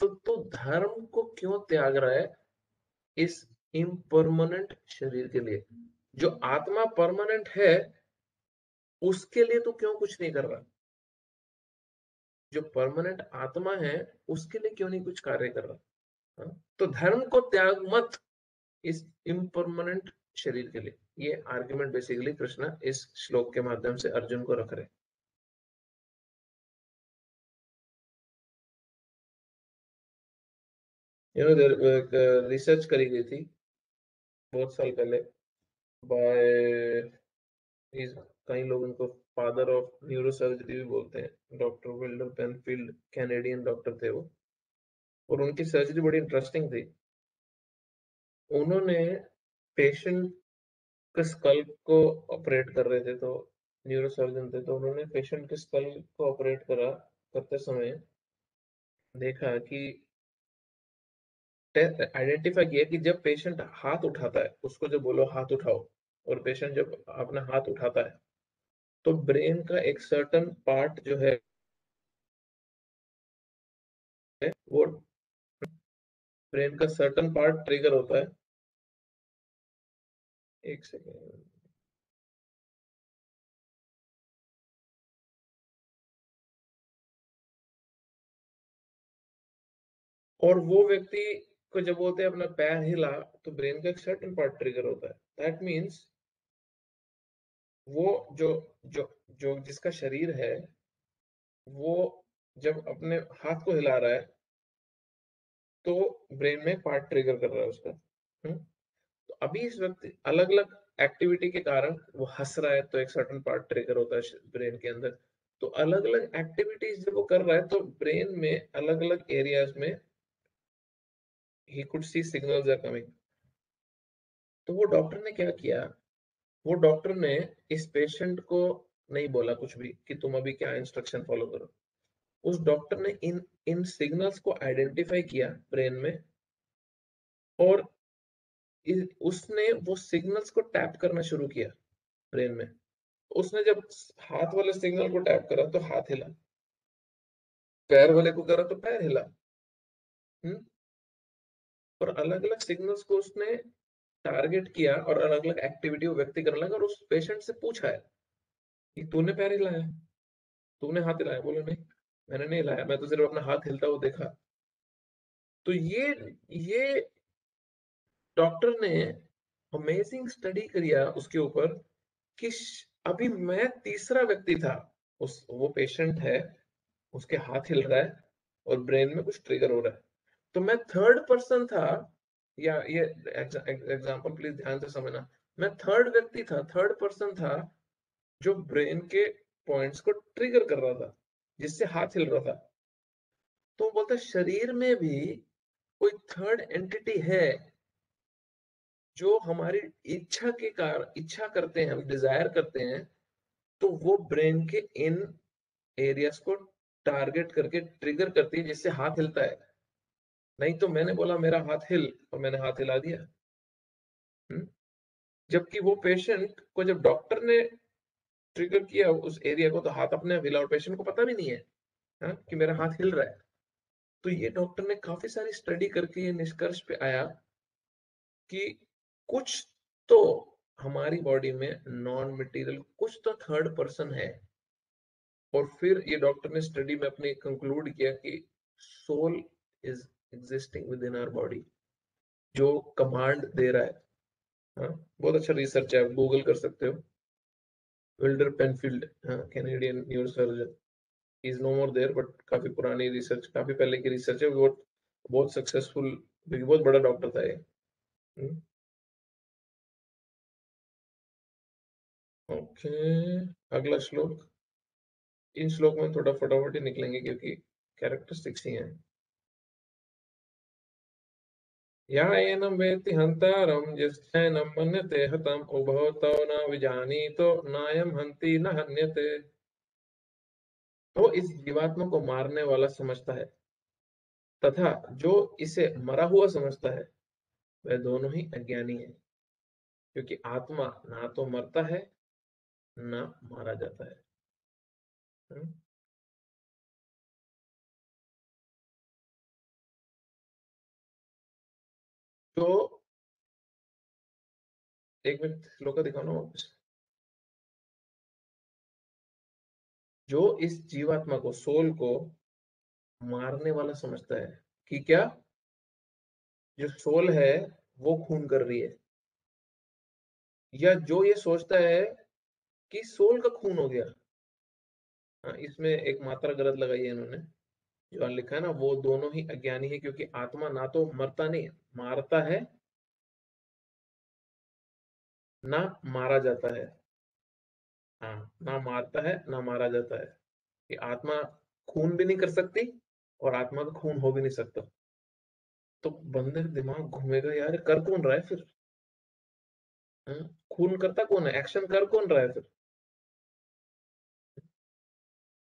तो तू धर्म को क्यों त्याग रहा है इस इम्परमानेंट शरीर के लिए? जो आत्मा परमानेंट है, उसके लिए तू क्यों कुछ नहीं कर रहा? जो परमानेंट आत्मा है, उसके लिए क्यों नहीं कुछ कार्य कर रहा? हाँ? तो धर्म को त्याग मत इस इम्परमानेंट शरीर के लिए। ये आर्गुमेंट बेसिकली कृष्ण इस श्लोक के माध्यम से अर्जुन को रख रहे हैं। रिसर्च करी गई थी बहुत साल पहले बाय, कई लोग उनको फादर ऑफ न्यूरोसर्जरी भी बोलते हैं, डॉक्टर विल्डर पेनफील्ड, कैनेडियन डॉक्टर थे वो, और उनकी सर्जरी बड़ी इंटरेस्टिंग थी। उन्होंने पेशेंट के स्कल को ऑपरेट कर रहे थे, तो न्यूरोसर्जन थे, तो उन्होंने पेशेंट के स्कल को ऑपरेट करा करते समय देखा कि आइडेंटिफाई किया कि जब पेशेंट हाथ उठाता है, उसको जब बोलो हाथ उठाओ, और पेशेंट जब अपना हाथ उठाता है, तो ब्रेन का एक सर्टन पार्ट जो है वो ब्रेन का सर्टन पार्ट ट्रिगर होता है। एक सेकेंड। और वो व्यक्ति को जब बोलते हैं अपना पैर हिला, तो ब्रेन का एक सर्टन पार्ट ट्रिगर होता है। दैट मीन्स वो जो जो जो जिसका शरीर है, वो जब अपने हाथ को हिला रहा है, तो ब्रेन में पार्ट ट्रिगर कर रहा है उसका। हम्म? तो अभी इस व्यक्ति अलग अलग एक्टिविटी के कारण वो हंस रहा है, तो एक सर्टन पार्ट ट्रिगर होता है ब्रेन के अंदर। तो अलग अलग एक्टिविटीज जब वो कर रहा है, तो ब्रेन में अलग अलग एरियाज में ही could see signals are coming. तो वो डॉक्टर ने क्या किया, वो डॉक्टर ने इस पेशेंट को नहीं बोला कुछ भी कि तुम अभी क्या इंस्ट्रक्शन फॉलो करो। उस डॉक्टर ने इन इन सिग्नल्स को आइडेंटिफाई किया ब्रेन में, और उसने वो सिग्नल्स को टैप करना शुरू किया ब्रेन में। उसने जब हाथ वाले सिग्नल को टैप करा तो हाथ हिला, पैर वाले को करा तो पैर हिला। हम्म? और अलग अलग सिग्नल्स को उसने टारगेट किया, और अलग अलग एक्टिविटी वो व्यक्ति करने लगा, और उस पेशेंट से पूछा है कि तूने पैर हिलाया, तूने हाथ हिलाया? बोला नहीं, मैंने नहीं हिलाया, मैं तो सिर्फ अपना हाथ हिलता हुआ देखा। तो ये डॉक्टर ने अमेजिंग स्टडी किया उसके ऊपर कि अभी मैं तीसरा व्यक्ति था, उस वो पेशेंट है, उसके हाथ हिल रहा है और ब्रेन में कुछ ट्रिगर हो रहा है, तो मैं थर्ड पर्सन था। या ये एग्जांपल प्लीज ध्यान से समझना, मैं थर्ड व्यक्ति था, थर्ड पर्सन था, जो ब्रेन के पॉइंट्स को ट्रिगर कर रहा था, जिससे हाथ हिल रहा था। तो वो बोलता है शरीर में भी कोई थर्ड एंटिटी है जो हमारी इच्छा करते हैं, हम डिजायर करते हैं, तो वो ब्रेन के इन एरियाज को टारगेट करके ट्रिगर करती है, जिससे हाथ हिलता है। नहीं तो मैंने बोला मेरा हाथ हिल और मैंने हाथ हिला दिया। हम्म? जबकि वो पेशेंट को जब डॉक्टर ने ट्रिगर किया उस एरिया को, तो हाथ अपने आप हिला और पेशेंट को पता भी नहीं है, हाँ, कि मेरा हाथ हिल रहा है। तो ये डॉक्टर ने काफी सारी स्टडी करके ये निष्कर्ष पे आया कि कुछ तो हमारी बॉडी में नॉन मटेरियल, कुछ तो थर्ड पर्सन है। और फिर ये डॉक्टर ने स्टडी में अपने कंक्लूड किया कि soul is existing within our body, जो कमांड दे रहा है। हाँ, बहुत अच्छा रिसर्च है, आप गूगल कर सकते हो। विल्डर पेनफील्ड, हाँ, Canadian neurosurgeon, is no more there, but काफी पुरानी रिसर्च, काफी पहले की रिसर्च है, बहुत बहुत सक्सेसफुल, बहुत बड़ा डॉक्टर था ये। ओके, अगला श्लोक। इन श्लोक में थोड़ा फटाफट ही निकलेंगे क्योंकि कैरेक्टरिस्टिक्स ही हैं। या एनं वेत्ति हन्तारं यश्चैनं मन्यते हतम् उभौ तौ न विजानीतो नायं हन्ति न हन्यते। तो इस जीवात्मा को मारने वाला समझता है तथा जो इसे मरा हुआ समझता है, वह दोनों ही अज्ञानी है, क्योंकि आत्मा ना तो मरता है ना मारा जाता है। हम्म? तो एक मिनट श्लोक का दिखाओ ना वापस। जो इस जीवात्मा को, सोल को मारने वाला समझता है कि क्या, जो सोल है वो खून कर रही है, या जो ये सोचता है कि सोल का खून हो गया। हाँ, इसमें एक मात्रा गलत लगाई है इन्होंने, जो लिखा है ना, वो दोनों ही अज्ञानी है, क्योंकि आत्मा ना तो मरता नहीं, मारता है, ना मारा जाता है। हाँ, ना मारता है ना मारा जाता है, कि आत्मा खून भी नहीं कर सकती और आत्मा का खून हो भी नहीं सकता। तो बंदे का दिमाग घूमेगा, यार कर कौन रहा है फिर? हाँ? खून करता कौन है, एक्शन कर कौन रहा है फिर?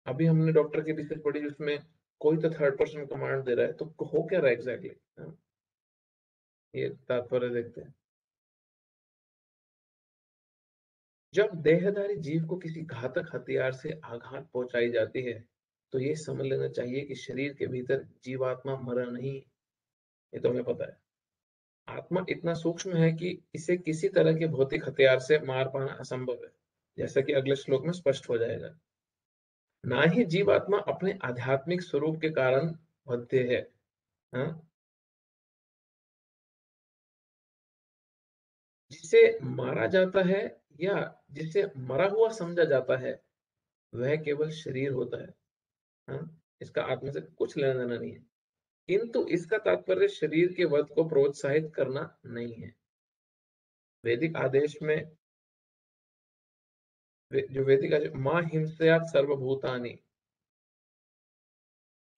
अभी हमने डॉक्टर की रिसर्च पढ़ी जिसमें कोई तो थर्ड पर्सन कमांड दे रहा है, तो हो क्या रहा है एग्जैक्टली exactly? ये तात्पर्य देखते हैं। जब देहधारी जीव को किसी घातक हथियार से आघात पहुंचाई जाती है, तो ये समझ लेना चाहिए कि शरीर के भीतर जीवात्मा मरा नहीं। ये तो हमें पता है। आत्मा इतना सूक्ष्म है कि इसे किसी तरह के भौतिक हथियार से मार पाना असंभव है, जैसा कि अगले श्लोक में स्पष्ट हो जाएगा। ना ही जीवात्मा अपने आध्यात्मिक स्वरूप के कारण बद्ध है। हाँ? जिसे मारा जाता है या जिसे मरा हुआ समझा जाता है, वह केवल शरीर होता है। हाँ? इसका आत्मा से कुछ लेना देना नहीं है, किंतु इसका तात्पर्य शरीर के वध को प्रोत्साहित करना नहीं है। वैदिक आदेश में, जो वैदिक आदेश, मां हिंसयात सर्वभूतानि,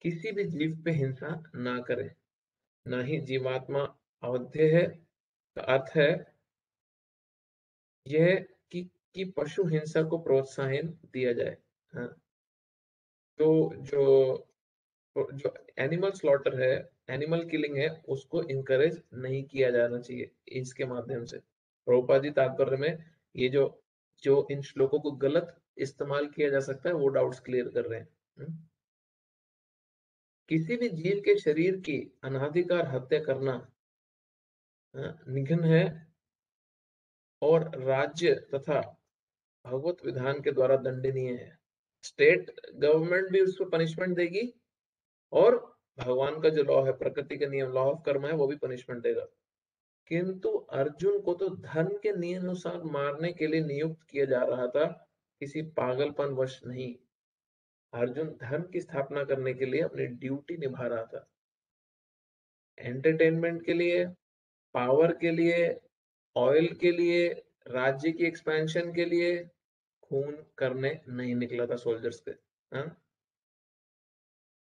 किसी भी जीव पे हिंसा ना करें, ना ही जीवात्मा अवध्य है। का अर्थ है यह कि पशु हिंसा को प्रोत्साहन दिया जाए। हाँ? तो जो जो एनिमल स्लॉटर है, एनिमल किलिंग है, उसको इनकरेज नहीं किया जाना चाहिए इसके माध्यम से। प्रभुपाद जी तात्पर्य में ये जो जो इन श्लोकों को गलत इस्तेमाल किया जा सकता है, वो डाउट्स क्लियर कर रहे हैं। हम्म? किसी भी जीव के शरीर की अनाधिकार हत्या करना निघन है, और राज्य तथा भगवत विधान के द्वारा दंडनीय है। स्टेट गवर्नमेंट भी उसको पनिशमेंट देगी, और भगवान का जो लॉ है, प्रकृति के नियम, लॉ ऑफ कर्म है, वो भी पनिशमेंट देगा। किंतु अर्जुन को तो धर्म के नियमानुसार मारने के लिए नियुक्त किया जा रहा था, किसी पागलपन वश नहीं। अर्जुन धर्म की स्थापना करने के लिए अपनी ड्यूटी निभा रहा था। एंटरटेनमेंट के लिए, पावर के लिए, ऑयल के लिए, राज्य की एक्सपेंशन के लिए खून करने नहीं निकला था सोल्जर्स पे। हाँ?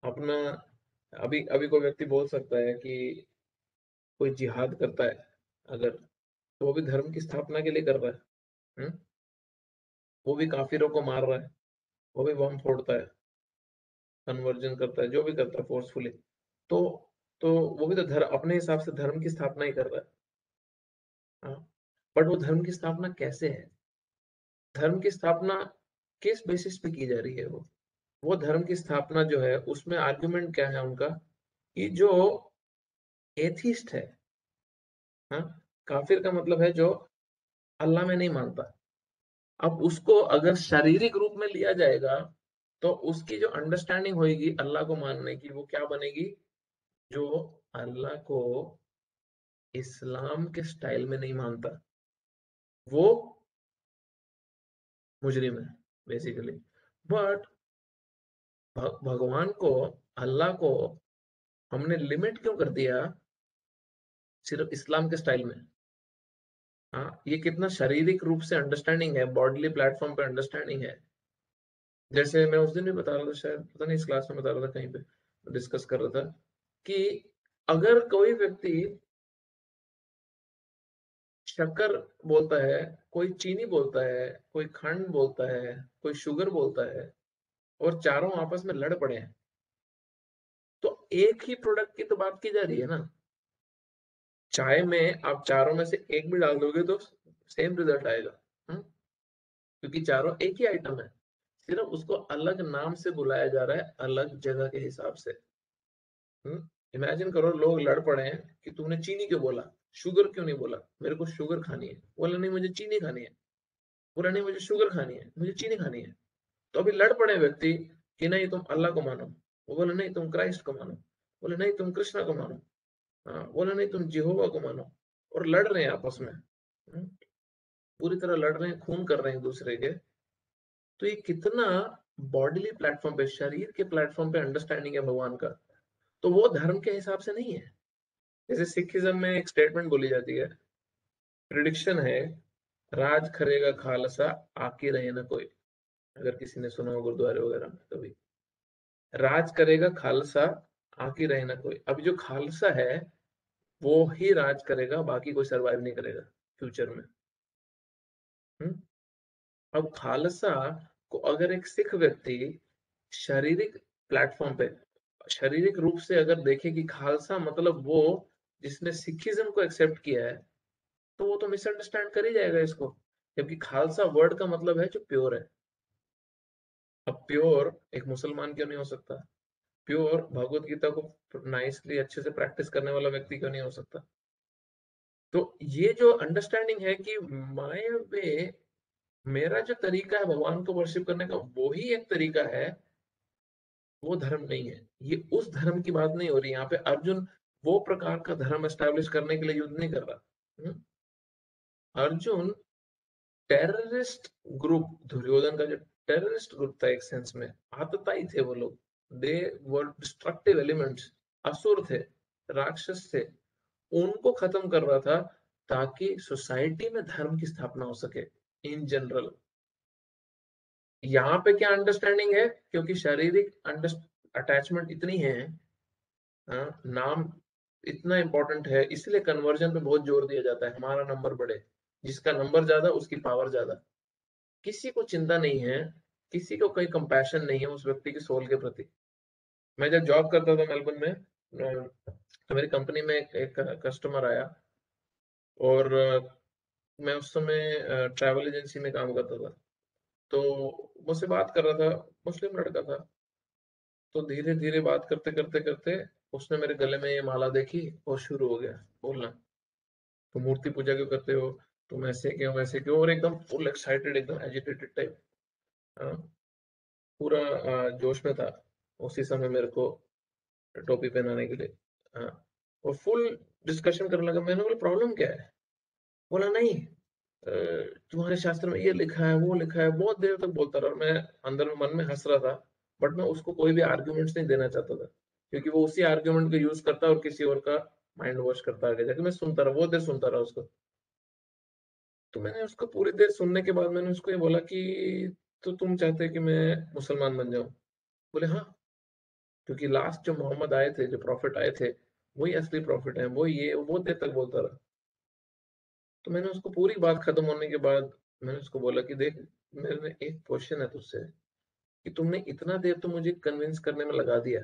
अपना, अभी अभी कोई व्यक्ति बोल सकता है कि कोई जिहाद करता है, अगर तो वो भी धर्म की स्थापना के लिए कर रहा है। वो भी काफिरों को मार रहा है, वो भी बम फोड़ता है, कन्वर्जन करता है, जो भी करता है फोर्सफुली। तो तो वो भी तो धर्म अपने हिसाब से धर्म की स्थापना ही कर रहा है। हाँ, बट वो धर्म की स्थापना कैसे है? धर्म की स्थापना किस बेसिस पे की जा रही है? वो धर्म की स्थापना जो है उसमें आर्गुमेंट क्या है उनका, कि जो एथिस्ट है, हाँ, काफिर का मतलब है जो अल्लाह में नहीं मानता। अब उसको अगर शारीरिक रूप में लिया जाएगा तो उसकी जो अंडरस्टैंडिंग होगी अल्लाह को मानने की, वो क्या बनेगी? जो अल्लाह को इस्लाम के स्टाइल में नहीं मानता, वो मुजरिम है बेसिकली। बट भगवान को, अल्लाह को हमने लिमिट क्यों कर दिया सिर्फ इस्लाम के स्टाइल में? हाँ, ये कितना शारीरिक रूप से अंडरस्टैंडिंग है, बॉडीली प्लेटफॉर्म पे अंडरस्टैंडिंग है। जैसे मैं उस दिन भी बता रहा था, शायद पता नहीं इस क्लास में बता रहा था, कहीं पे डिस्कस कर रहा था कि अगर कोई व्यक्ति शक्कर बोलता है, कोई चीनी बोलता है, कोई खंड बोलता है, कोई शुगर बोलता है, और चारों आपस में लड़ पड़े हैं, तो एक ही प्रोडक्ट की तो बात की जा रही है ना। चाय में आप चारों में से एक भी डाल दोगे तो सेम रिजल्ट आएगा। हम्म? क्योंकि चारों एक ही आइटम है, सिर्फ उसको अलग नाम से बुलाया जा रहा है, अलग जगह के हिसाब से। इमेजिन करो लोग लड़ पड़े हैं कि तुमने चीनी क्यों बोला, शुगर क्यों नहीं बोला, मेरे को शुगर खानी है, बोला नहीं मुझे चीनी खानी है, बोला नहीं मुझे शुगर खानी है, मुझे चीनी खानी है। तो अभी लड़ पड़े व्यक्ति कि नहीं तुम अल्लाह को मानो, वो बोले नहीं तुम क्राइस्ट को मानो, बोले नहीं तुम कृष्णा को मानो, हाँ, बोले नहीं तुम जिहोवा को मानो, और लड़ रहे हैं आपस में। पूरी तरह लड़ रहे हैं, खून कर रहे हैं एक दूसरे के। तो ये कितना बॉडीली प्लेटफॉर्म पे, शरीर के प्लेटफॉर्म पे अंडरस्टैंडिंग है भगवान का। तो वो धर्म के हिसाब से नहीं है। जैसे सिखिज्म में एक स्टेटमेंट बोली जाती है, प्रिडिक्शन है, राज करेगा खालसा, आके रहे ना कोई। अगर किसी ने सुना हो गुरुद्वारे वगैरह में कभी, राज करेगा खालसा, आके रहे ना कोई। अभी जो खालसा है वो ही राज करेगा, बाकी कोई सरवाइव नहीं करेगा फ्यूचर में। हम्म? अब खालसा को अगर एक सिख व्यक्ति शारीरिक प्लेटफॉर्म पे, शारीरिक रूप से अगर देखे कि खालसा मतलब वो जिसने सिखिज्म को एक्सेप्ट किया है, तो वो तो मिसअंडरस्टैंड कर ही जाएगा इसको। जबकि खालसा वर्ड का मतलब है जो प्योर है। अब प्योर एक मुसलमान क्यों नहीं हो सकता? प्योर भगवत गीता को नाइसली अच्छे से प्रैक्टिस करने वाला व्यक्ति क्यों नहीं हो सकता? तो ये जो अंडरस्टैंडिंग है कि माय वे, मेरा जो तरीका है भगवान को वर्शिप करने का वो ही एक तरीका है, वो धर्म नहीं है। ये उस धर्म की बात नहीं हो रही यहाँ पे। अर्जुन वो प्रकार का धर्म एस्टेब्लिश करने के लिए युद्ध नहीं कर रहा। अर्जुन टेररिस्ट ग्रुप, दुर्योधन का जो टेररिस्ट ग्रुप था, एक सेंस में आतताई थे वो लोग, दे वर डिस्ट्रक्टिव एलिमेंट्स, असुर थे, राक्षस थे, उनको खत्म कर रहा था ताकि सोसाइटी में धर्म की स्थापना हो सके इन जनरल। यहाँ पे क्या अंडरस्टैंडिंग है? क्योंकि शारीरिक अटैचमेंट इतनी है, हाँ, नाम इतना इंपॉर्टेंट है, इसलिए कन्वर्जन पे बहुत जोर दिया जाता है, हमारा नंबर बढ़े। जिसका नंबर ज्यादा उसकी पावर ज्यादा। किसी को चिंता नहीं है, किसी को कोई कंपैशन नहीं है उस व्यक्ति की सोल के प्रति। मैं जब जॉब करता था मेलबर्न में, तो मेरी कंपनी में एक कस्टमर आया, और मैं उस समय ट्रैवल एजेंसी में काम करता था। तो मुझसे बात कर रहा था, मुस्लिम लड़का था। तो धीरे धीरे बात करते करते करते उसने मेरे गले में ये माला देखी और शुरू हो गया बोलना, तो मूर्ति पूजा क्यों करते हो, तुम ऐसे क्यों वैसे क्यों, और एकदम फुल एक्साइटेड, एकदम एजिटेटेड टाइप। पूरा जोश में था उसी समय मेरे को टोपी पहनाने के लिए। हाँ, और फुल डिस्कशन करने लगा। मैंने बोला प्रॉब्लम क्या है? बोला नहीं, तुम्हारे शास्त्र में ये लिखा है वो लिखा है। बहुत देर तक बोलता रहा, और मैं अंदर में मन में हंस रहा था, बट मैं उसको कोई भी आर्ग्यूमेंट्स नहीं देना चाहता था, क्योंकि वो उसी आर्ग्यूमेंट को यूज करता और किसी और का माइंड वॉश करता आगे जाके। मैं सुनता रहा, बहुत देर सुनता रहा उसको। तो मैंने उसको पूरी देर सुनने के बाद मैंने उसको ये बोला कि तो तुम चाहते कि मैं मुसलमान बन जाऊं? बोले हाँ, क्योंकि लास्ट जो मोहम्मद आए थे, जो प्रॉफिट आए थे, वही असली प्रॉफिट है, वो ये वो देर तक बोलता रहा। तो मैंने उसको पूरी बात खत्म होने के बाद मैंने उसको बोला कि देख, मेरे एक क्वेश्चन है तुझसे कि तुमने इतना देर तो मुझे कन्विंस करने में लगा दिया,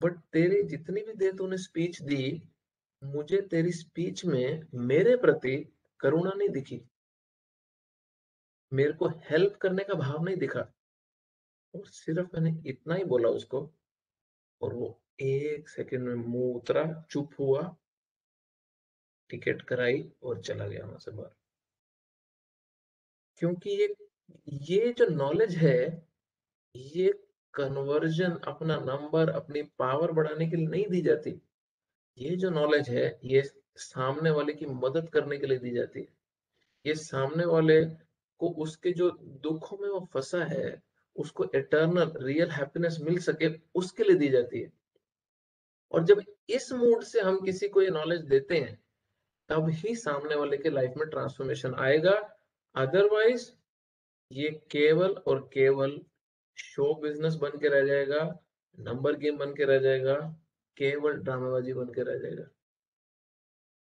बट तेरी जितनी भी देर तूने स्पीच दी, मुझे तेरी स्पीच में मेरे प्रति करुणा नहीं दिखी, मेरे को हेल्प करने का भाव नहीं दिखा। और सिर्फ मैंने इतना ही बोला उसको, और वो 1 सेकंड में मुंह उतरा, चुप हुआ, टिकट कराई और चला गया वहां से बाहर। क्योंकि ये जो नॉलेज है, ये कन्वर्जन, अपना नंबर, अपनी पावर बढ़ाने के लिए नहीं दी जाती। ये जो नॉलेज है, ये सामने वाले की मदद करने के लिए दी जाती है। ये सामने वाले को उसके जो दुखों में वो फंसा है, उसको एटर्नल रियल हैप्पीनेस मिल सके, उसके लिए दी जाती है। और जब इस मूड से हम किसी को ये नॉलेज देते हैं, तब ही सामने वाले के लाइफ में ट्रांसफॉर्मेशन आएगा। अदरवाइज ये केवल और केवल शो बिजनेस बन के रह जाएगा, नंबर गेम बन के रह जाएगा, केवल ड्रामेबाजी बन के रह जाएगा।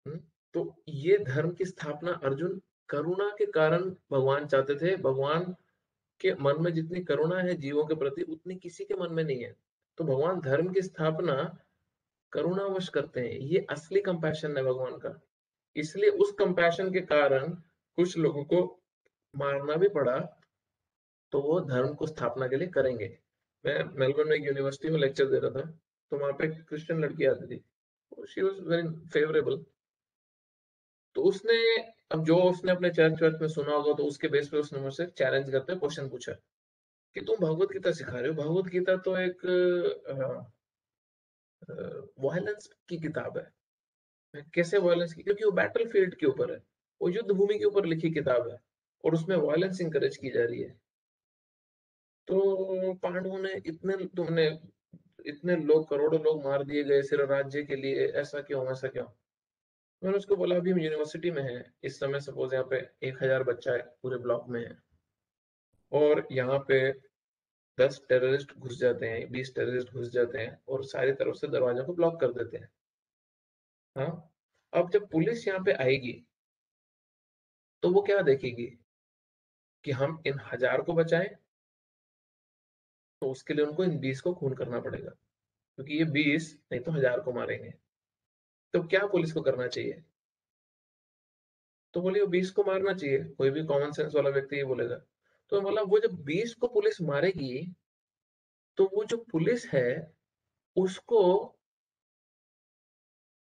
हम्म? तो ये धर्म की स्थापना अर्जुन करुणा के कारण भगवान चाहते थे। भगवान के मन में जितनी करुणा है जीवों के प्रति, उतनी किसी के मन में नहीं है। तो भगवान धर्म की स्थापना करुणावश करते हैं। ये असली कंपैशन है भगवान का। इसलिए उस कंपैशन के कारण कुछ लोगों को मारना भी पड़ा, तो वो धर्म को स्थापना के लिए करेंगे। मैं मेलबर्न में एक यूनिवर्सिटी में लेक्चर दे रहा था, तो वहां पे एक क्रिश्चियन लड़की आती थी, शी वॉज वेरी फेवरेबल। तो उसने, अब जो उसने अपने चर्च वर्च में सुना होगा, तो उसके बेस पे उसने मुझसे चैलेंज करते क्वेश्चन पूछा कि तुम भगवत गीता सिखा रहे हो, भगवत गीता तो एक वायलेंस की किताब है। मैं, कैसे वायलेंस की? क्योंकि वो बैटल फील्ड के ऊपर है, वो युद्ध भूमि के ऊपर लिखी किताब है, और उसमें वायलेंस इंकरेज की जा रही है। तो पांडवों ने तुमने इतने लोग, करोड़ों लोग मार दिए गए सिर्फ राज्य के लिए, ऐसा क्यों, ऐसा क्यों? मैंने उसको बोला, अभी हम यूनिवर्सिटी में है इस समय, सपोज यहाँ पे 1,000 बच्चा है पूरे ब्लॉक में है, और यहाँ पे 10 टेररिस्ट घुस जाते हैं, 20 टेररिस्ट घुस जाते हैं, और सारी तरफ से दरवाजा को ब्लॉक कर देते हैं। हाँ, अब जब पुलिस यहाँ पे आएगी, तो वो क्या देखेगी कि हम इन 1,000 को बचाएं, तो उसके लिए उनको इन 20 को खून करना पड़ेगा, क्योंकि ये 20 नहीं तो 1,000 को मारेंगे। तो क्या पुलिस को करना चाहिए? तो बोली वो 20 को मारना चाहिए, कोई भी कॉमन सेंस वाला व्यक्ति ये बोलेगा। तो बोला, वो जब 20 को पुलिस मारेगी, तो वो जो पुलिस है, उसको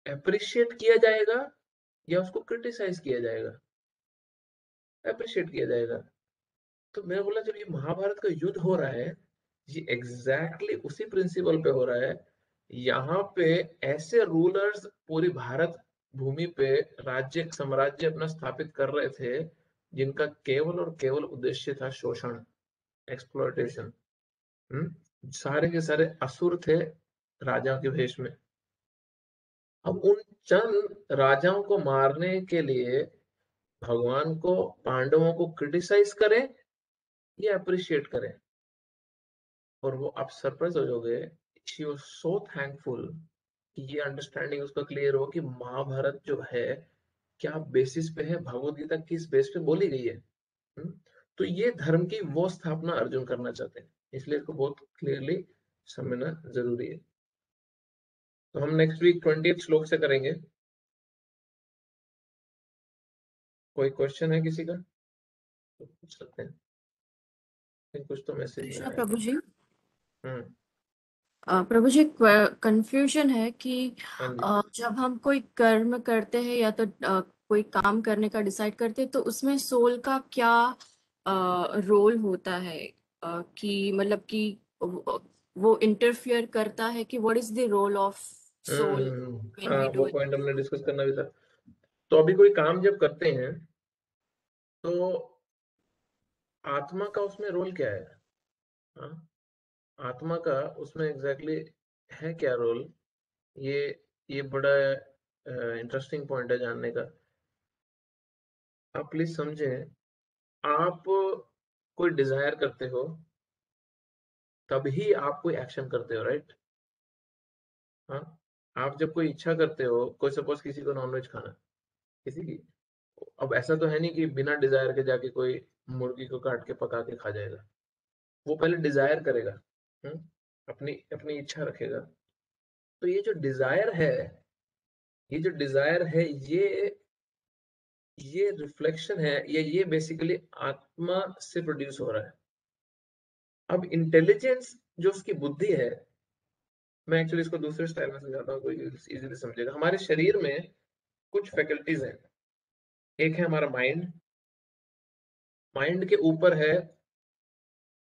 अप्रिशिएट किया जाएगा या उसको क्रिटिसाइज किया जाएगा? अप्रिशिएट किया जाएगा। तो मैं बोला, जब ये महाभारत का युद्ध हो रहा है, ये एग्जैक्टली उसी प्रिंसिपल पे हो रहा है। यहाँ पे ऐसे रूलर्स पूरी भारत भूमि पे राज्य साम्राज्य अपना स्थापित कर रहे थे, जिनका केवल और केवल उद्देश्य था शोषण, एक्सप्लॉयटेशन। सारे के सारे असुर थे राजाओं के भेष में। अब उन चंद राजाओं को मारने के लिए भगवान को, पांडवों को क्रिटिसाइज करें या अप्रिशिएट करें? और वो आप सरप्राइज हो जाओगे, शी वाज सो थैंकफुल कि ये अंडरस्टैंडिंग उसका क्लियर हो कि महाभारत जो है क्या बेसिस पे है, भगवत गीता किस बेस पे बोली गई है। हम्म? तो ये धर्म की वो स्थापना अर्जुन करना चाहते हैं, इसलिए इसको बहुत क्लियरली समझना जरूरी है। तो हम नेक्स्ट वीक 20 श्लोक से करेंगे। कोई क्वेश्चन है किसी का तो पूछ सकते हैं, लेकिन कुछ तो मैसेज में कृष्णा आया प्रभु था। जी। हम्म। प्रभु जी, कंफ्यूजन है कि हाँ जी। जब हम कोई कर्म करते हैं या तो कोई काम करने का डिसाइड करते हैं, तो उसमें सोल का क्या रोल होता है? कि मतलब कि वो इंटरफियर करता है कि what is the role of soul when हाँ, वी वो डू पॉइंट हमने डिस्कस करना भी था। तो अभी कोई काम जब करते हैं, तो आत्मा का उसमें रोल क्या है? हाँ, आत्मा का उसमें एग्जैक्टली है क्या रोल? ये ये बड़ा इंटरेस्टिंग पॉइंट है जानने का। आप प्लीज समझें। आप कोई डिजायर करते हो, तभी आप कोई एक्शन करते हो, राइट? हाँ, आप जब कोई इच्छा करते हो, कोई सपोज किसी को नॉनवेज खाना है, किसी की। अब ऐसा तो है नहीं कि बिना डिजायर के जाके कोई मुर्गी को काट के पका के खा जाएगा, वो पहले डिजायर करेगा, अपनी अपनी इच्छा रखेगा। तो ये जो डिजायर है, ये जो डिजायर है, ये रिफ्लेक्शन है, ये बेसिकली आत्मा से प्रोड्यूस हो रहा है। अब इंटेलिजेंस जो उसकी बुद्धि है, मैं एक्चुअली इसको दूसरे स्टाइल में समझाता हूँ, कोई इजीली समझेगा। हमारे शरीर में कुछ फैकल्टीज हैं। एक है हमारा माइंड, माइंड के ऊपर है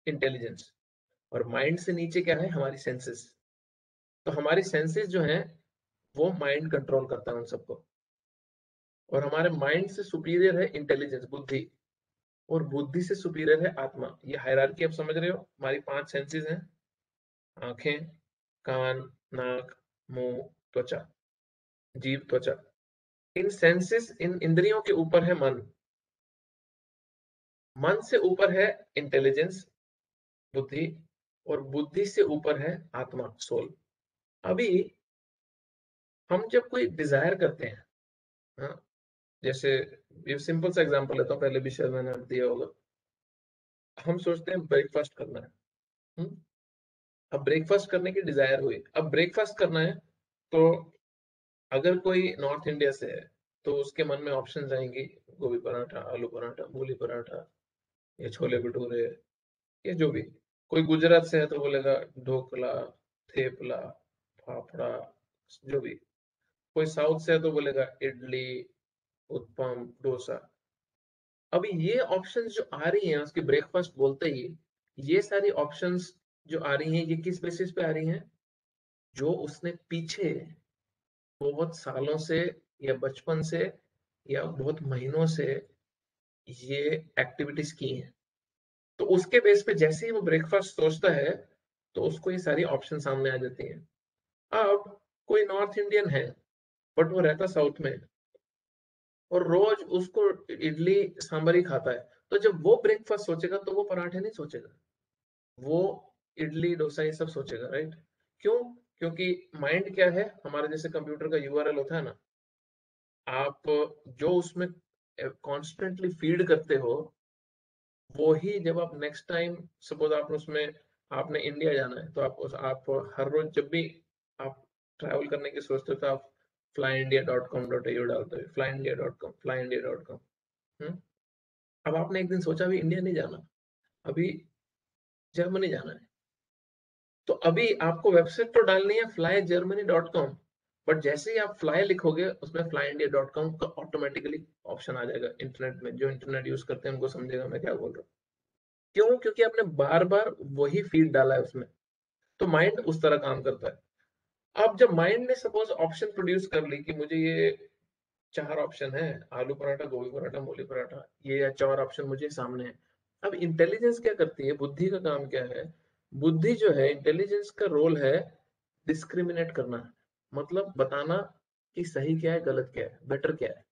इंटेलिजेंस, और माइंड से नीचे क्या है, हमारी सेंसेस। तो हमारी सेंसेस जो हैं वो माइंड कंट्रोल करता है उन सबको, और हमारे माइंड से सुपीरियर है इंटेलिजेंस, बुद्धि, और बुद्धि से सुपीरियर है आत्मा। ये हायरार्की आप समझ रहे हो। हमारी 5 सेंसेस हैं, आंखें, कान, नाक, मुंह, त्वचा, जीभ, त्वचा। इन सेंसेस, इन इंद्रियों के ऊपर है मन, मन से ऊपर है इंटेलिजेंस, बुद्धि, और बुद्धि से ऊपर है आत्मा, सोल। अभी हम जब कोई डिजायर करते हैं, हाँ, जैसे ये सिंपल सा एग्जांपल लेता हूँ, पहले भी शायद मैंने दिया होगा। हम सोचते हैं ब्रेकफास्ट करना है, हम्म? अब ब्रेकफास्ट करने की डिजायर हुई, अब ब्रेकफास्ट करना है, तो अगर कोई नॉर्थ इंडिया से है तो उसके मन में ऑप्शंस आएंगी, गोभी पराठा, आलू पराठा, मूली पराठा, या छोले भटूरे, या जो भी। कोई गुजरात से है तो बोलेगा ढोकला, थेपला, फाफड़ा, जो भी। कोई साउथ से है तो बोलेगा इडली, उत्पम, डोसा। अभी ये ऑप्शंस जो आ रही हैं उसके ब्रेकफास्ट बोलते ही, ये सारी ऑप्शंस जो आ रही हैं, ये किस बेसिस पे आ रही हैं? जो उसने पीछे बहुत सालों से, या बचपन से, या बहुत महीनों से ये एक्टिविटीज की हैं। तो उसके बेस पे जैसे ही वो ब्रेकफास्ट सोचता है, तो उसको ये सारी ऑप्शन सामने आ जाती हैं। अब कोई नॉर्थ इंडियन है बट वो रहता साउथ में, और रोज उसको इडली सांभर ही खाता है, तो जब वो ब्रेकफास्ट सोचेगा तो वो पराठे नहीं सोचेगा, वो इडली डोसा ये सब सोचेगा, राइट? क्यों? क्योंकि माइंड क्या है, हमारे जैसे कंप्यूटर का यूआरएल होता है ना, आप जो उसमें कॉन्स्टेंटली फीड करते हो, वो ही जब आप नेक्स्ट टाइम, सपोज आप उसमें, आपने इंडिया जाना है, तो आप हर रोज जब भी आप ट्रैवल करने की सोचते हो, तो आप flyindia.com.au डालते हो, flyindia.com, flyindia.com। अब आपने एक दिन सोचा अभी इंडिया नहीं जाना, अभी जर्मनी जाना है, तो अभी आपको वेबसाइट तो डालनी है flygermany.com, बट जैसे ही आप फ्लाई लिखोगे, उसमें flyindia.com का ऑटोमेटिकली ऑप्शन आ जाएगा। इंटरनेट में जो इंटरनेट यूज करते हैं उनको समझेगा मैं क्या बोल रहा हूँ। क्यों? क्योंकि आपने बार बार वही फीड डाला है उसमें, तो माइंड उस तरह काम करता है। अब जब माइंड ने सपोज ऑप्शन प्रोड्यूस कर ली कि मुझे ये 4 ऑप्शन है, आलू पराठा, गोभी पराठा, मूली पराठा, ये या 4 ऑप्शन मुझे सामने है। अब इंटेलिजेंस क्या करती है, बुद्धि का काम क्या है? बुद्धि जो है, इंटेलिजेंस का रोल है डिस्क्रिमिनेट करना, मतलब बताना कि सही क्या है, गलत क्या है, बेटर क्या है,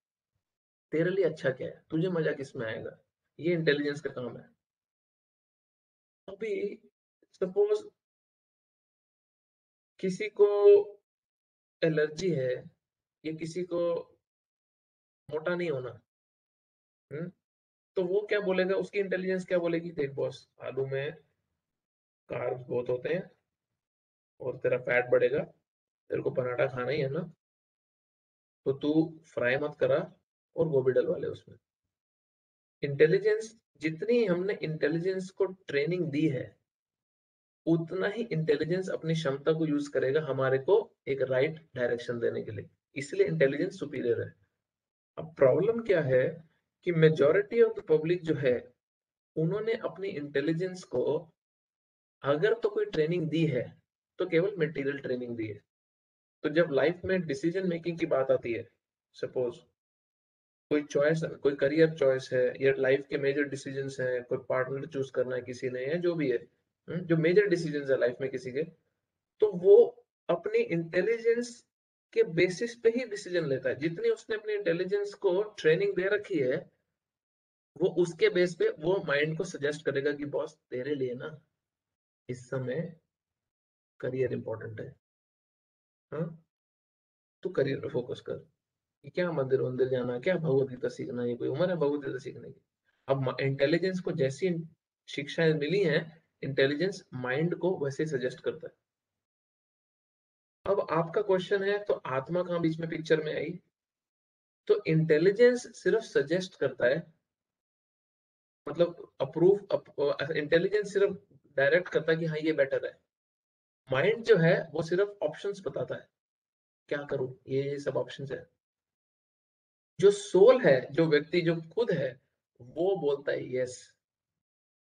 तेरे लिए अच्छा क्या है, तुझे मजा किस में आएगा। ये इंटेलिजेंस का काम है। अभी सपोज किसी को एलर्जी है, या किसी को मोटा नहीं होना, हम्म, तो वो क्या बोलेगा, उसकी इंटेलिजेंस क्या बोलेगी, देख बॉस, आलू में कार्ब्स बहुत होते हैं और तेरा फैट बढ़ेगा, तेरे को पराठा खाना ही है ना, तो तू फ्राई मत करा और गोभी डलवा ले उसमें। इंटेलिजेंस, जितनी हमने इंटेलिजेंस को ट्रेनिंग दी है, उतना ही इंटेलिजेंस अपनी क्षमता को यूज करेगा हमारे को एक राइट डायरेक्शन देने के लिए, इसलिए इंटेलिजेंस सुपीरियर है। अब प्रॉब्लम क्या है कि मेजॉरिटी ऑफ द पब्लिक जो है, उन्होंने अपनी इंटेलिजेंस को, अगर तो कोई ट्रेनिंग दी है, तो केवल मटेरियल ट्रेनिंग दी है। तो जब लाइफ में डिसीजन मेकिंग की बात आती है, सपोज कोई चॉइस, कोई करियर चॉइस है, या लाइफ के मेजर डिसीजंस हैं, कोई पार्टनर चूज करना है किसी ने, या जो भी है, जो मेजर डिसीजंस है लाइफ में किसी के, तो वो अपनी इंटेलिजेंस के बेसिस पे ही डिसीजन लेता है। जितनी उसने अपनी इंटेलिजेंस को ट्रेनिंग दे रखी है, वो उसके बेस पे वो माइंड को सजेस्ट करेगा कि बॉस तेरे लिए ना इस समय करियर इंपॉर्टेंट है, हाँ, तू करियर पे फोकस कर। कि क्या मंदिर वंदिर जाना, क्या भगवत गीता सीखना, ये कोई उम्र है भगवत गीता सीखने की? अब इंटेलिजेंस को जैसी शिक्षाएं मिली हैं, इंटेलिजेंस माइंड को वैसे सजेस्ट करता है। अब आपका क्वेश्चन है तो आत्मा कहाँ बीच में पिक्चर में आई? तो इंटेलिजेंस सिर्फ सजेस्ट करता है, मतलब अप्रूव, इंटेलिजेंस सिर्फ डायरेक्ट करता है कि हाँ ये बेटर है। माइंड जो है वो सिर्फ ऑप्शंस बताता है, क्या करूं, ये सब ऑप्शंस है। जो सोल है, जो व्यक्ति जो खुद है, वो बोलता है यस।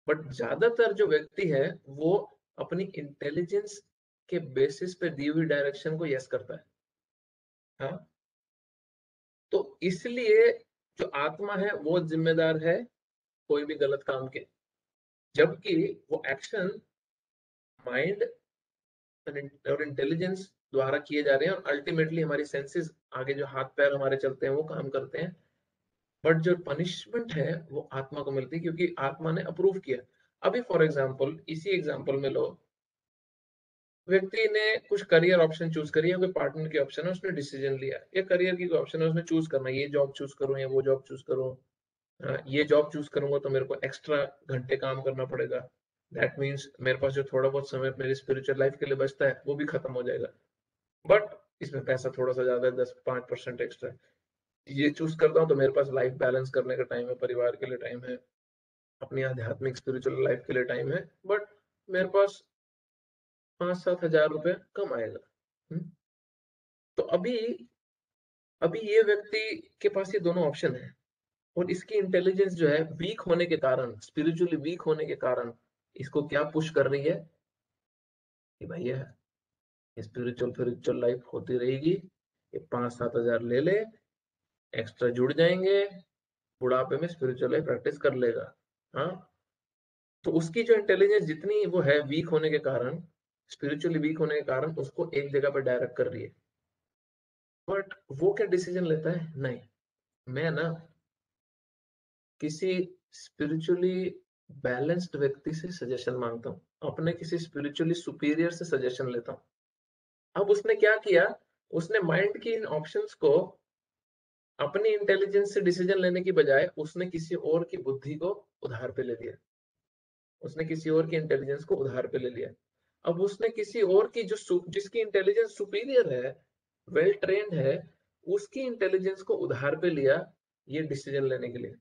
बट ज्यादातर जो व्यक्ति है वो अपनी इंटेलिजेंस के बेसिस पे दी हुई डायरेक्शन को यस करता है। हाँ, तो इसलिए जो आत्मा है वो जिम्मेदार है कोई भी गलत काम के, जबकि वो एक्शन माइंड और इंटेलिजेंस द्वारा किए जा रहे हैं, और अल्टीमेटली हमारी सेंसेस आगे जो हाथ पैर हमारे चलते हैं वो काम करते हैं। बट जो पनिशमेंट है वो आत्मा को मिलती है, क्योंकि आत्मा ने अप्रूव किया। अभी फॉर एग्जांपल, इसी एग्जांपल में लो, व्यक्ति ने कुछ करियर ऑप्शन चूज करी है, कोई पार्टनर की ऑप्शन है, उसने डिसीजन लिया, या करियर की कोई ऑप्शन है, उसने चूज करना, ये जॉब चूज करूं या वो जॉब चूज करूं। ये जॉब चूज करूंगा तो मेरे को एक्स्ट्रा घंटे काम करना पड़ेगा, दैट मीन्स मेरे पास जो थोड़ा बहुत समय मेरी स्पिरिचुअल लाइफ के लिए बचता है वो भी खत्म हो जाएगा। बट इसमें पैसा थोड़ा सा ज्यादा है, 10-5% एक्स्ट्रा। ये चूज करता हूँ तो मेरे पास लाइफ बैलेंस करने का टाइम है, परिवार के लिए टाइम है, अपनी आध्यात्मिक स्पिरिचुअल लाइफ के लिए टाइम है, बट मेरे पास 5-7 हजार रुपए कम आएगा। तो अभी अभी ये व्यक्ति के पास ये दोनों ऑप्शन है, और इसकी इंटेलिजेंस जो है वीक होने के कारण, स्पिरिचुअली वीक होने के कारण, इसको क्या पुश कर रही है कि भैया स्पिरिचुअल स्पिरिचुअल लाइफ होती रहेगी, ये 5-7 हजार ले ले, एक्स्ट्रा जुड़ जाएंगे, बुढ़ापे में स्पिरिचुअल लाइफ प्रैक्टिस कर लेगा। हाँ, तो उसकी जो इंटेलिजेंस जितनी वो है वीक होने के कारण, स्पिरिचुअली वीक होने के कारण, उसको एक जगह पर डायरेक्ट कर रही है। बट वो क्या डिसीजन लेता है? नहीं, मैं ना किसी स्पिरिचुअली बैलेंस्ड व्यक्ति से सजेशन मांगता हूँ, अपने किसी स्पिरिचुअली सुपीरियर से सजेशन लेता हूँ। अब उसने क्या किया, उसने माइंड की इन ऑप्शंस को अपनी इंटेलिजेंस से डिसीजन लेने की बजाय उसने किसी और की बुद्धि को उधार पे ले लिया, उसने किसी और की इंटेलिजेंस को उधार पे ले लिया। अब उसने किसी और की जिसकी इंटेलिजेंस सुपीरियर है, वेल ट्रेन्ड है, उसकी इंटेलिजेंस को उधार पे लिया ये डिसीजन लेने के लिए।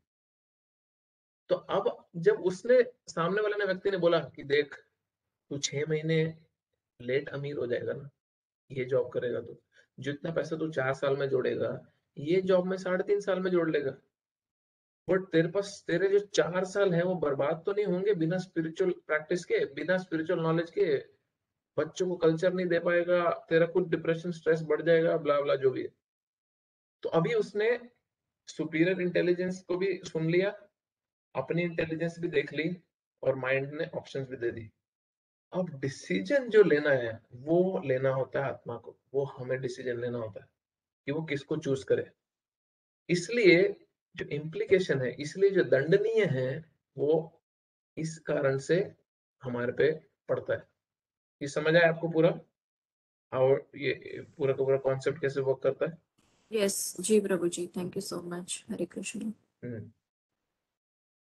तो अब जब उसने, सामने वाले ने, व्यक्ति ने बोला कि देख, तू 6 महीने लेट अमीर हो जाएगा ना, ये जॉब करेगा तो जितना पैसा तू 4 साल में जोड़ेगा, ये जॉब में 3.5 साल में जोड़ लेगा। बट तेरे पास, तेरे जो 4 साल है वो बर्बाद तो नहीं होंगे बिना स्पिरिचुअल प्रैक्टिस के, बिना स्पिरिचुअल नॉलेज के? बच्चों को कल्चर नहीं दे पाएगा, तेरा कुछ डिप्रेशन स्ट्रेस बढ़ जाएगा, ब्ला ब्ला जो भी है। तो अभी उसने सुपीरियर इंटेलिजेंस को भी सुन लिया, अपनी इंटेलिजेंस भी देख ली, और माइंड ने ऑप्शंस भी दे दी। अब डिसीजन जो लेना है वो लेना होता है आत्मा को, वो हमें डिसीजन लेना होता है कि वो किसको चूज करे। इसलिए जो इम्प्लीकेशन है, इसलिए जो दंडनीय है, वो इस कारण से हमारे पे पड़ता है। ये समझ आया आपको पूरा, और ये पूरा का पूरा कॉन्सेप्ट कैसे वर्क करता है? यस जी प्रभु जी, thank you so much. Hare Krishna.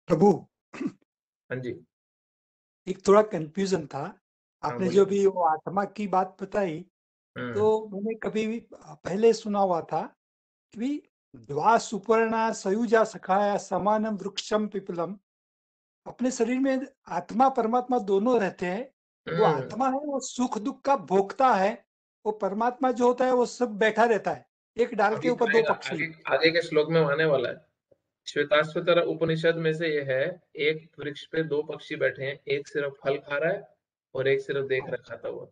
प्रभु, हाँ जी, एक थोड़ा कंफ्यूजन था। हाँ आपने बोलिए। जो भी वो आत्मा की बात बताई, तो मैंने कभी भी पहले सुना हुआ था कि द्वा सुपर्णा सयुजा सखाया समानम वृक्षम पिपलम। अपने शरीर में आत्मा परमात्मा दोनों रहते हैं। वो आत्मा है वो सुख दुख का भोगता है, वो परमात्मा जो होता है वो सब बैठा रहता है। एक डाल के अभी ऊपर दो आएगा, पक्षी। आगे आगे के श्लोक में आने वाला है। श्वेताश्वतर उपनिषद में से ये है, एक वृक्ष पे 2 पक्षी बैठे हैं, एक सिर्फ फल खा रहा है और एक सिर्फ देख रहा खाता हुआ।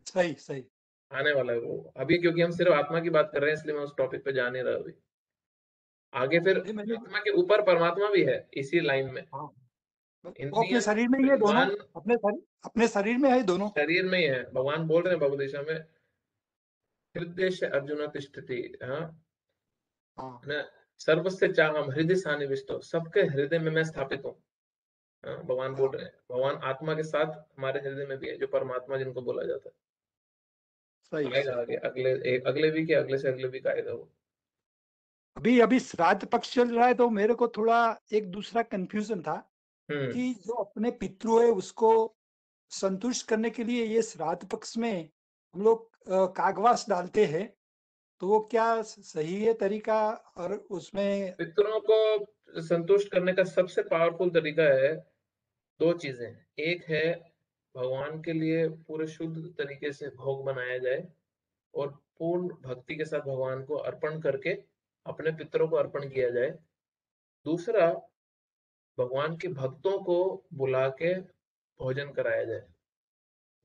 सही सही। आने वाला है वो। अभी क्योंकि हम सिर्फ आत्मा की बात कर रहे हैं, इसलिए मैं उस टॉपिक पे जा नहीं रहा अभी। आगे फिर नहीं, मैंने आत्मा के ऊपर परमात्मा भी है इसी लाइन में। हाँ, वो अपने इंद्रियां, शरीर में ही है दोनों। भगवान अपने शरीर में है दोनों। शरीर में ही है। भगवान बोल रहे हैं भगवद गीता में, हृदय से अर्जुन तिष्ठति, हाँ हाँ ना, सर्वस्य चाहम हृदय सानिविष्टो, सबके हृदय में मैं स्थापित हूँ। भगवान बोल हाँ, रहे हैं, भगवान आत्मा के साथ हमारे हृदय में भी है, जो परमात्मा जिनको बोला जाता है। सही आएगा सही। आगे, अगले वीक या अगले से अगले वीक आएगा वो। अभी श्राद्ध पक्ष चल रहा है, तो मेरे को थोड़ा एक दूसरा कंफ्यूजन था कि जो अपने पितृ है उसको संतुष्ट करने के लिए ये श्राद्ध पक्ष में हम लोग कागवास डालते हैं, तो वो क्या सही है तरीका? और उसमें पितरों को संतुष्ट करने का सबसे पावरफुल तरीका है दो चीजें। एक है भगवान के लिए पूरे शुद्ध तरीके से भोग बनाया जाए और पूर्ण भक्ति के साथ भगवान को अर्पण करके अपने पितरों को अर्पण किया जाए। दूसरा, भगवान के भक्तों को बुला के भोजन कराया जाए।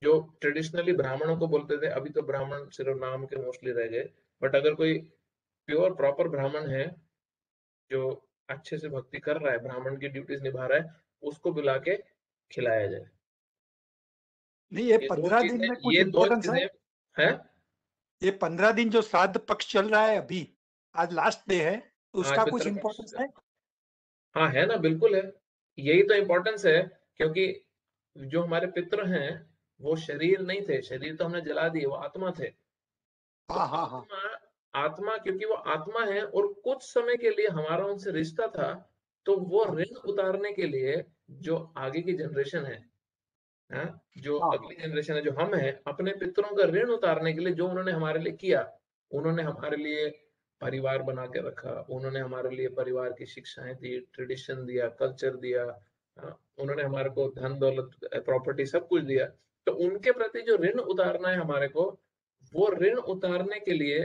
जो ट्रेडिशनली ब्राह्मणों को बोलते थे, अभी तो ब्राह्मण सिर्फ नाम के मोस्टली रह गए, बट अगर कोई प्योर प्रॉपर ब्राह्मण है जो अच्छे से भक्ति कर रहा है, ब्राह्मण की ड्यूटीज निभा रहा है, उसको बुला के खिलाया जाए। नहीं, ये ये 15 दिन में कुछ ये दो इम्पोर्टेंस है? हैं। ये 15 दिन जो श्राद्ध पक्ष चल रहा है अभी, आज लास्ट डे है, तो आज उसका कुछ पितृ इम्पोर्टेंस पक्ष है? हाँ है ना, बिल्कुल है। यही तो इम्पोर्टेंस है, क्योंकि जो हमारे पितृ हैं वो शरीर नहीं थे, शरीर तो हमने जला दिए, वो आत्मा थे। तो हाँ हाँ हाँ। आत्मा क्योंकि वो आत्मा है और कुछ समय के लिए हमारा उनसे रिश्ता था, तो वो हाँ। ऋण उतारने के लिए जो आगे की जनरेशन है, जो हाँ अगली जनरेशन है, जो हम हैं, अपने पितरों का ऋण उतारने के लिए जो उन्होंने हमारे लिए किया, उन्होंने हमारे लिए परिवार बना के रखा, उन्होंने हमारे लिए परिवार की शिक्षाएं दी, ट्रेडिशन दिया, कल्चर दिया, उन्होंने हमारे को धन दौलत प्रॉपर्टी सब कुछ दिया। तो उनके प्रति जो ऋण उतारना है हमारे को, वो ऋण उतारने के लिए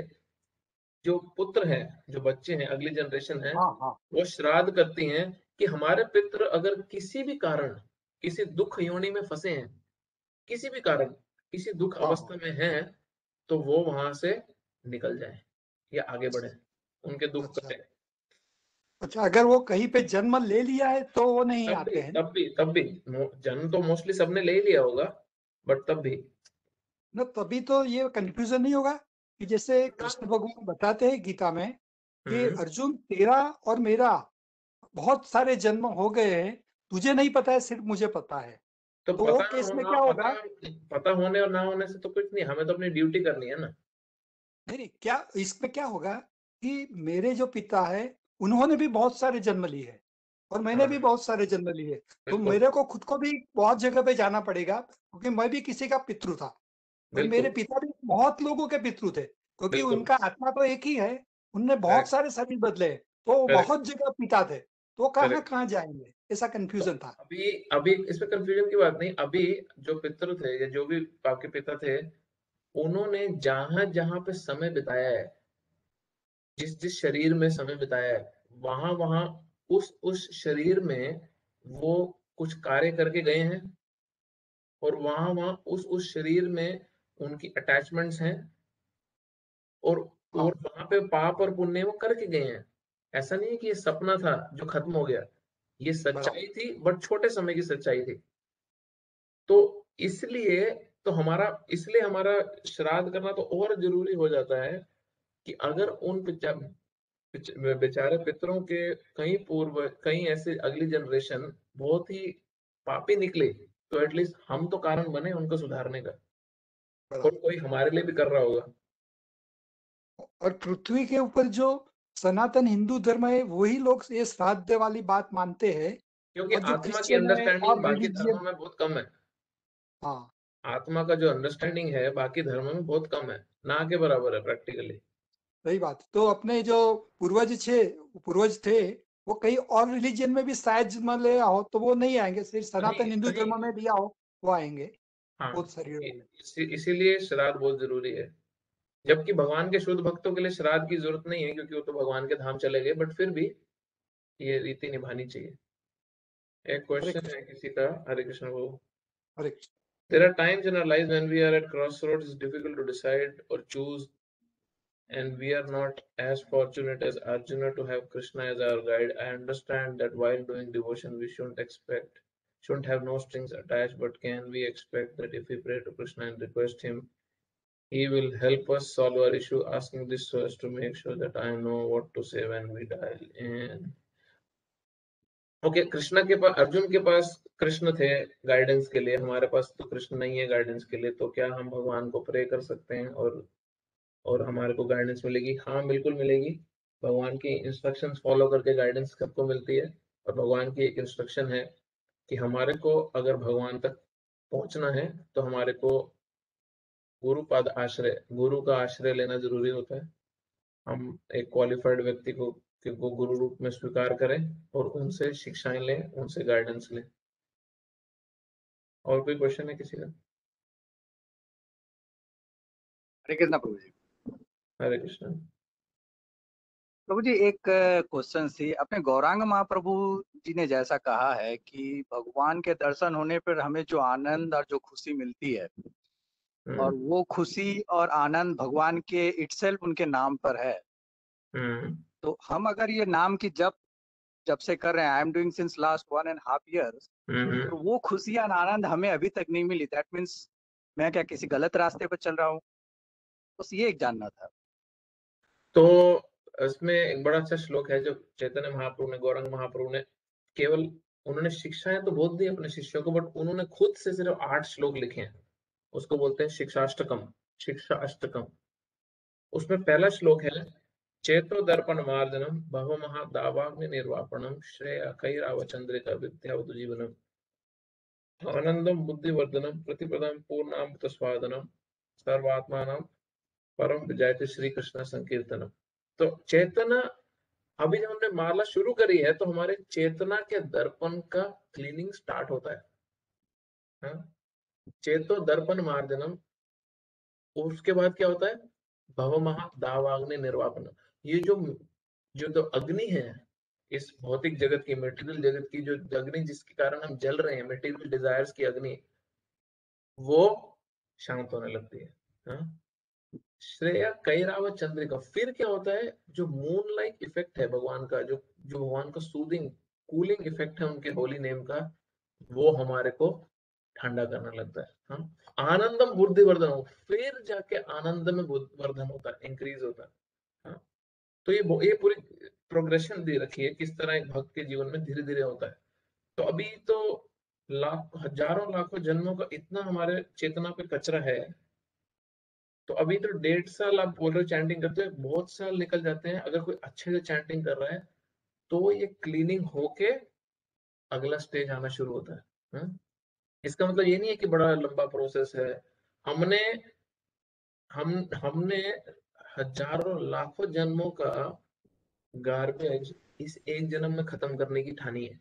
जो पुत्र हैं, जो बच्चे हैं, अगली जनरेशन है, हाँ हाँ। वो श्राद्ध करती हैं कि हमारे पितृ अगर किसी भी कारण किसी दुख योनि में फंसे हैं, किसी भी कारण किसी दुख हाँ, अवस्था में हैं, तो वो वहां से निकल जाए या आगे बढ़े, उनके दुख अच्छा कटे। अच्छा, अगर वो कहीं पे जन्म ले लिया है तो वो नहीं तब आते भी हैं? तब भी जन्म तो मोस्टली सबने ले ही लिया होगा, बट तब भी ना, तभी तो ये कंफ्यूजन नहीं होगा कि जैसे कृष्ण भगवान बताते हैं गीता में कि अर्जुन, तेरा और मेरा बहुत सारे जन्म हो गए हैं, तुझे नहीं पता है, सिर्फ मुझे पता है। तो तो वो केस में क्या होगा? पता होने और ना होने से तो कुछ नहीं, हमें तो अपनी ड्यूटी करनी है ना। नहीं, क्या इसमें क्या होगा कि मेरे जो पिता है उन्होंने भी बहुत सारे जन्म लिए हैं और मैंने भी बहुत सारे जन्म लिए, तो बिल्कुल मेरे को खुद को भी बहुत जगह पे जाना पड़ेगा, क्योंकि मैं भी किसी का पितृ था और मेरे बिल्कुल पिता भी बहुत लोगों के पितृ थे, क्योंकि बिल्कुल उनका आत्मा तो एक ही है, उनने बहुत करेक्ट सारे शरीर बदले, तो वो करेक्ट बहुत जगह पिता थे, तो कहाँ करेक्ट। कहाँ जाएंगे, ऐसा तो कंफ्यूजन था। अभी अभी इसमें कंफ्यूजन की बात नहीं। अभी जो पितृ थे या जो भी आपके पिता थे, उन्होंने जहां जहां पे समय बिताया है, जिस जिस शरीर में समय बिताया है, वहां वहां उस शरीर में वो कुछ कार्य करके गए हैं, और वहां वहां उस शरीर में उनकी अटैचमेंट्स हैं, और हाँ, वहां पे पाप और पुण्य वो करके गए हैं। ऐसा नहीं है कि ये सपना था जो खत्म हो गया, ये बराबर। सच्चाई थी, बट छोटे समय की सच्चाई थी। तो इसलिए इसलिए हमारा श्राद्ध करना तो और जरूरी हो जाता है कि अगर उन बेचारे पितरों के कई पूर्व, कई ऐसे अगली जनरेशन बहुत ही पापी निकले, तो एटलीस्ट हम तो कारण बने उनको सुधारने का, और बराबर। कोई हमारे लिए भी कर रहा होगा। और पृथ्वी के ऊपर जो सनातन हिंदू धर्म है वही लोग ये श्राद्ध वाली बात मानते हैं, क्योंकि और जो आत्मा की क्रिश्चियन है अंडरस्टैंडिंग और बाकी धर्मों रिलीजियन। में बहुत कम है। हाँ, आत्मा का जो अंडरस्टैंडिंग है बाकी धर्मों में बहुत कम है, ना के बराबर है प्रैक्टिकली। सही बात। तो अपने जो पूर्वज थे वो कहीं और रिलीजियन में भी शायद जन्म लिया हो तो वो नहीं आएंगे, सिर्फ कहीं सनातन हिंदू कहीं धर्म में लिया हो वो आएंगे, हाँ, बहुत शरीर वाले। इसीलिए श्राद्ध बहुत जरूरी है। जबकि भगवान के शुद्ध भक्तों के लिए श्राद्ध की जरूरत नहीं है, क्योंकि वो तो भगवान के धाम चले गए, बट फिर भी ये रीति निभानी चाहिए। एक हरे क्वेश्चन है कृष्ण। किसी का। हरे कृष्ण को। हरे Krishna. There are times in our lives when we are at crossroads, it's difficult to decide or choose, and we are not as fortunate as Arjuna to have Krishna as our guide. I understand that while doing devotion, we shouldn't have no strings attached, but can we expect that if we pray to Krishna and request him, he will help us solve our issue? Asking this so as to make sure that I know what to say when we dial in. Okay, Krishna के पास, अर्जुन के पास कृष्ण थे guidance के लिए, हमारे पास तो कृष्ण नहीं है guidance के लिए, तो क्या हम भगवान को प्रे कर सकते हैं और हमारे को गाइडेंस मिलेगी? हाँ, बिल्कुल मिलेगी। भगवान की इंस्ट्रक्शंस फॉलो करके गाइडेंस सबको मिलती है। और भगवान की एक इंस्ट्रक्शन है कि हमारे को अगर भगवान तक पहुंचना है तो हमारे को गुरुपाद आश्रय, गुरु का आश्रय लेना जरूरी होता है। हम एक क्वालिफाइड व्यक्ति को गुरु रूप में स्वीकार करें और उनसे शिक्षाएं लें, उनसे गाइडेंस लें। और कोई क्वेश्चन है किसी का? हरे कृष्णा प्रभु जी। हरे कृष्ण। प्रभु जी एक क्वेश्चन थी, अपने गौरांग महाप्रभु जी ने जैसा कहा है कि भगवान के दर्शन होने पर हमें जो आनंद और जो खुशी मिलती है और वो खुशी और आनंद भगवान के इटसेल्फ उनके नाम पर है। तो हम अगर ये नाम की जब से कर रहे हैं, I am doing since last 1.5 years, तो वो खुशी और आनंद हमें अभी तक नहीं मिली। दैट मीन्स मैं क्या किसी गलत रास्ते पर चल रहा हूँ? बस ये एक जानना था। तो इसमें एक बड़ा अच्छा श्लोक है जो चैतन्य महाप्रभु ने, गौरांग महाप्रभु ने, केवल उन्होंने शिक्षाएं तो बहुत दी अपने शिष्यों को, बट उन्होंने खुद से सिर्फ 8 श्लोक लिखे हैं। उसको बोलते हैं शिक्षाष्टकम, शिक्षा अष्टकम। उसमें पहला श्लोक है चेतो दर्पण मार्जनम भव महादावाग्नि निर्वापणम श्रेय कैराव चंद्रिका विद्यावतु जीवनम आनंदम बुद्धिवर्धनम प्रतिपदम पूर्णामृत स्वादनम सर्वात्मानम परम विजयते श्री कृष्ण संकीर्तनम। तो चेतना, अभी जब हमने माला शुरू करी है तो हमारे चेतना के दर्पण का क्लीनिंग स्टार्ट होता है। हाँ? चेतो दर्पण मार्जनम, उसके बाद क्या होता है? भव महा दावाग्नि निर्वापन। ये जो तो अग्नि है इस भौतिक जगत की, मटेरियल जगत की, जो अग्नि जिसके कारण हम जल रहे हैं, मटेरियल डिजायर्स की अग्नि, वो शांत होने लगती है। हाँ? श्रेया कैराव चंद्रिका, फिर क्या होता है? जो मून लाइक इफेक्ट है भगवान का, जो भगवान का सूदिंग कूलिंग इफेक्ट है उनके होली नेम का, वो हमारे को ठंडा करने लगता है। हाँ? आनंदम बुद्धि वर्धन, फिर जाके आनंद में वर्धन होता है, इंक्रीज होता है। हाँ? तो ये पूरी प्रोग्रेशन दे रखी है किस तरह एक भक्त के जीवन में धीरे धीरे होता है। तो अभी तो हजारों लाखों जन्मों का इतना हमारे चेतना पे कचरा है। तो अभी तो 1.5 साल आप बोल रहे हो चैंटिंग करते हैं, बहुत साल निकल जाते हैं। अगर कोई अच्छे से चैंटिंग कर रहा है तो ये क्लीनिंग होके अगला स्टेज आना शुरू होता है। इसका मतलब ये नहीं है कि बड़ा लंबा प्रोसेस है। हमने हजारों लाखों जन्मों का गार्बेज इस एक जन्म में खत्म करने की ठानी है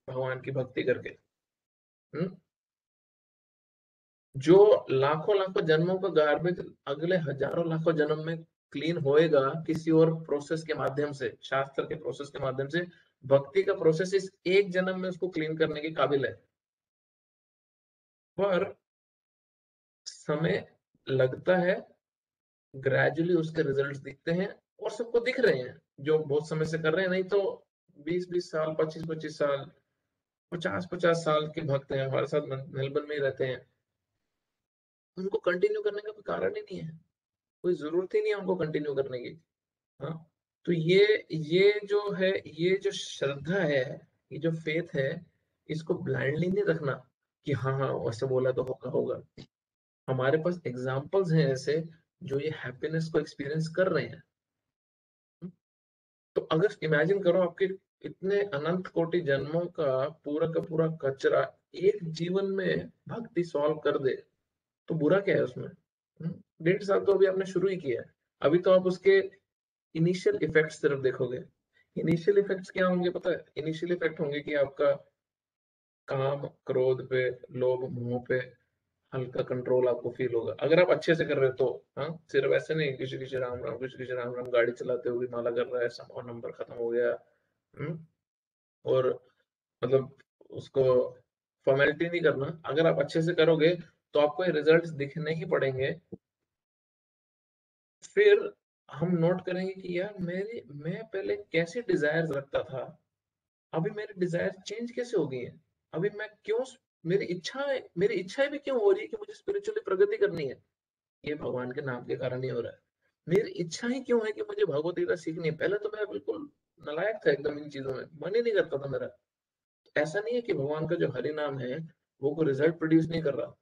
भगवान की भक्ति करके। जो लाखों लाखों जन्मों का गार्बेज अगले हजारों लाखों जन्म में क्लीन होएगा किसी और प्रोसेस के माध्यम से, शास्त्र के प्रोसेस के माध्यम से। भक्ति का प्रोसेस इस एक जन्म में उसको क्लीन करने के काबिल है, पर समय लगता है। ग्रेजुअली उसके रिजल्ट्स दिखते हैं और सबको दिख रहे हैं जो बहुत समय से कर रहे हैं। नहीं तो 20-20 साल, 25-25 साल, 50-50 साल के भक्त हैं, हमारे साथ मेलबर्न में ही रहते हैं, उनको कंटिन्यू करने का कोई कारण ही नहीं है, कोई जरूरत ही नहीं है उनको कंटिन्यू करने की। हाँ? तो ये जो है, ये जो श्रद्धा है, ये जो फेथ है, इसको ब्लाइंडली नहीं रखना कि हाँ हाँ वैसे बोला तो होगा होगा। हमारे पास एग्जाम्पल्स हैं ऐसे जो ये हैप्पीनेस को एक्सपीरियंस कर रहे हैं। तो अगर इमेजिन करो आपके इतने अनंत कोटि जन्मों का पूरा कचरा एक जीवन में भक्ति सॉल्व कर दे तो बुरा क्या है उसमें? 1.5 साल तो अभी आपने शुरू ही किया है। अभी तो आप उसके इनिशियल इफेक्ट्स सिर्फ देखोगे। इनिशियल इफेक्ट्स क्या होंगे पता है? इनिशियल इफेक्ट होंगे कि आपका काम, क्रोध पे, लोभ, मोह पे हल्का कंट्रोल आपको फील होगा अगर आप अच्छे से कर रहे हो तो। हाँ, सिर्फ ऐसे नहीं किसी किसी राम राम किसी किसी राम राम गाड़ी चलाते हुए माला कर रहा है, और नंबर खत्म हो गया। और मतलब उसको फॉर्मेलिटी नहीं करना। अगर आप अच्छे से करोगे तो आपको ये रिजल्ट्स दिखने ही पड़ेंगे। फिर हम नोट करेंगे कि यार मैं पहले कैसे डिजायर्स रखता था, अभी मेरी डिजायर चेंज कैसे हो गई है। अभी मैं क्यों, मेरी इच्छाएं भी क्यों हो रही है कि मुझे स्पिरिचुअली प्रगति करनी है। ये भगवान के नाम के कारण ही हो रहा है। मेरी इच्छा ही क्यों है कि मुझे भगवत गीता सीखनी है। पहले तो मैं बिल्कुल नालायक था एकदम इन चीजों में, मन ही नहीं करता था मेरा। ऐसा नहीं है कि भगवान का जो हरि नाम है वो कोई रिजल्ट प्रोड्यूस नहीं कर रहा,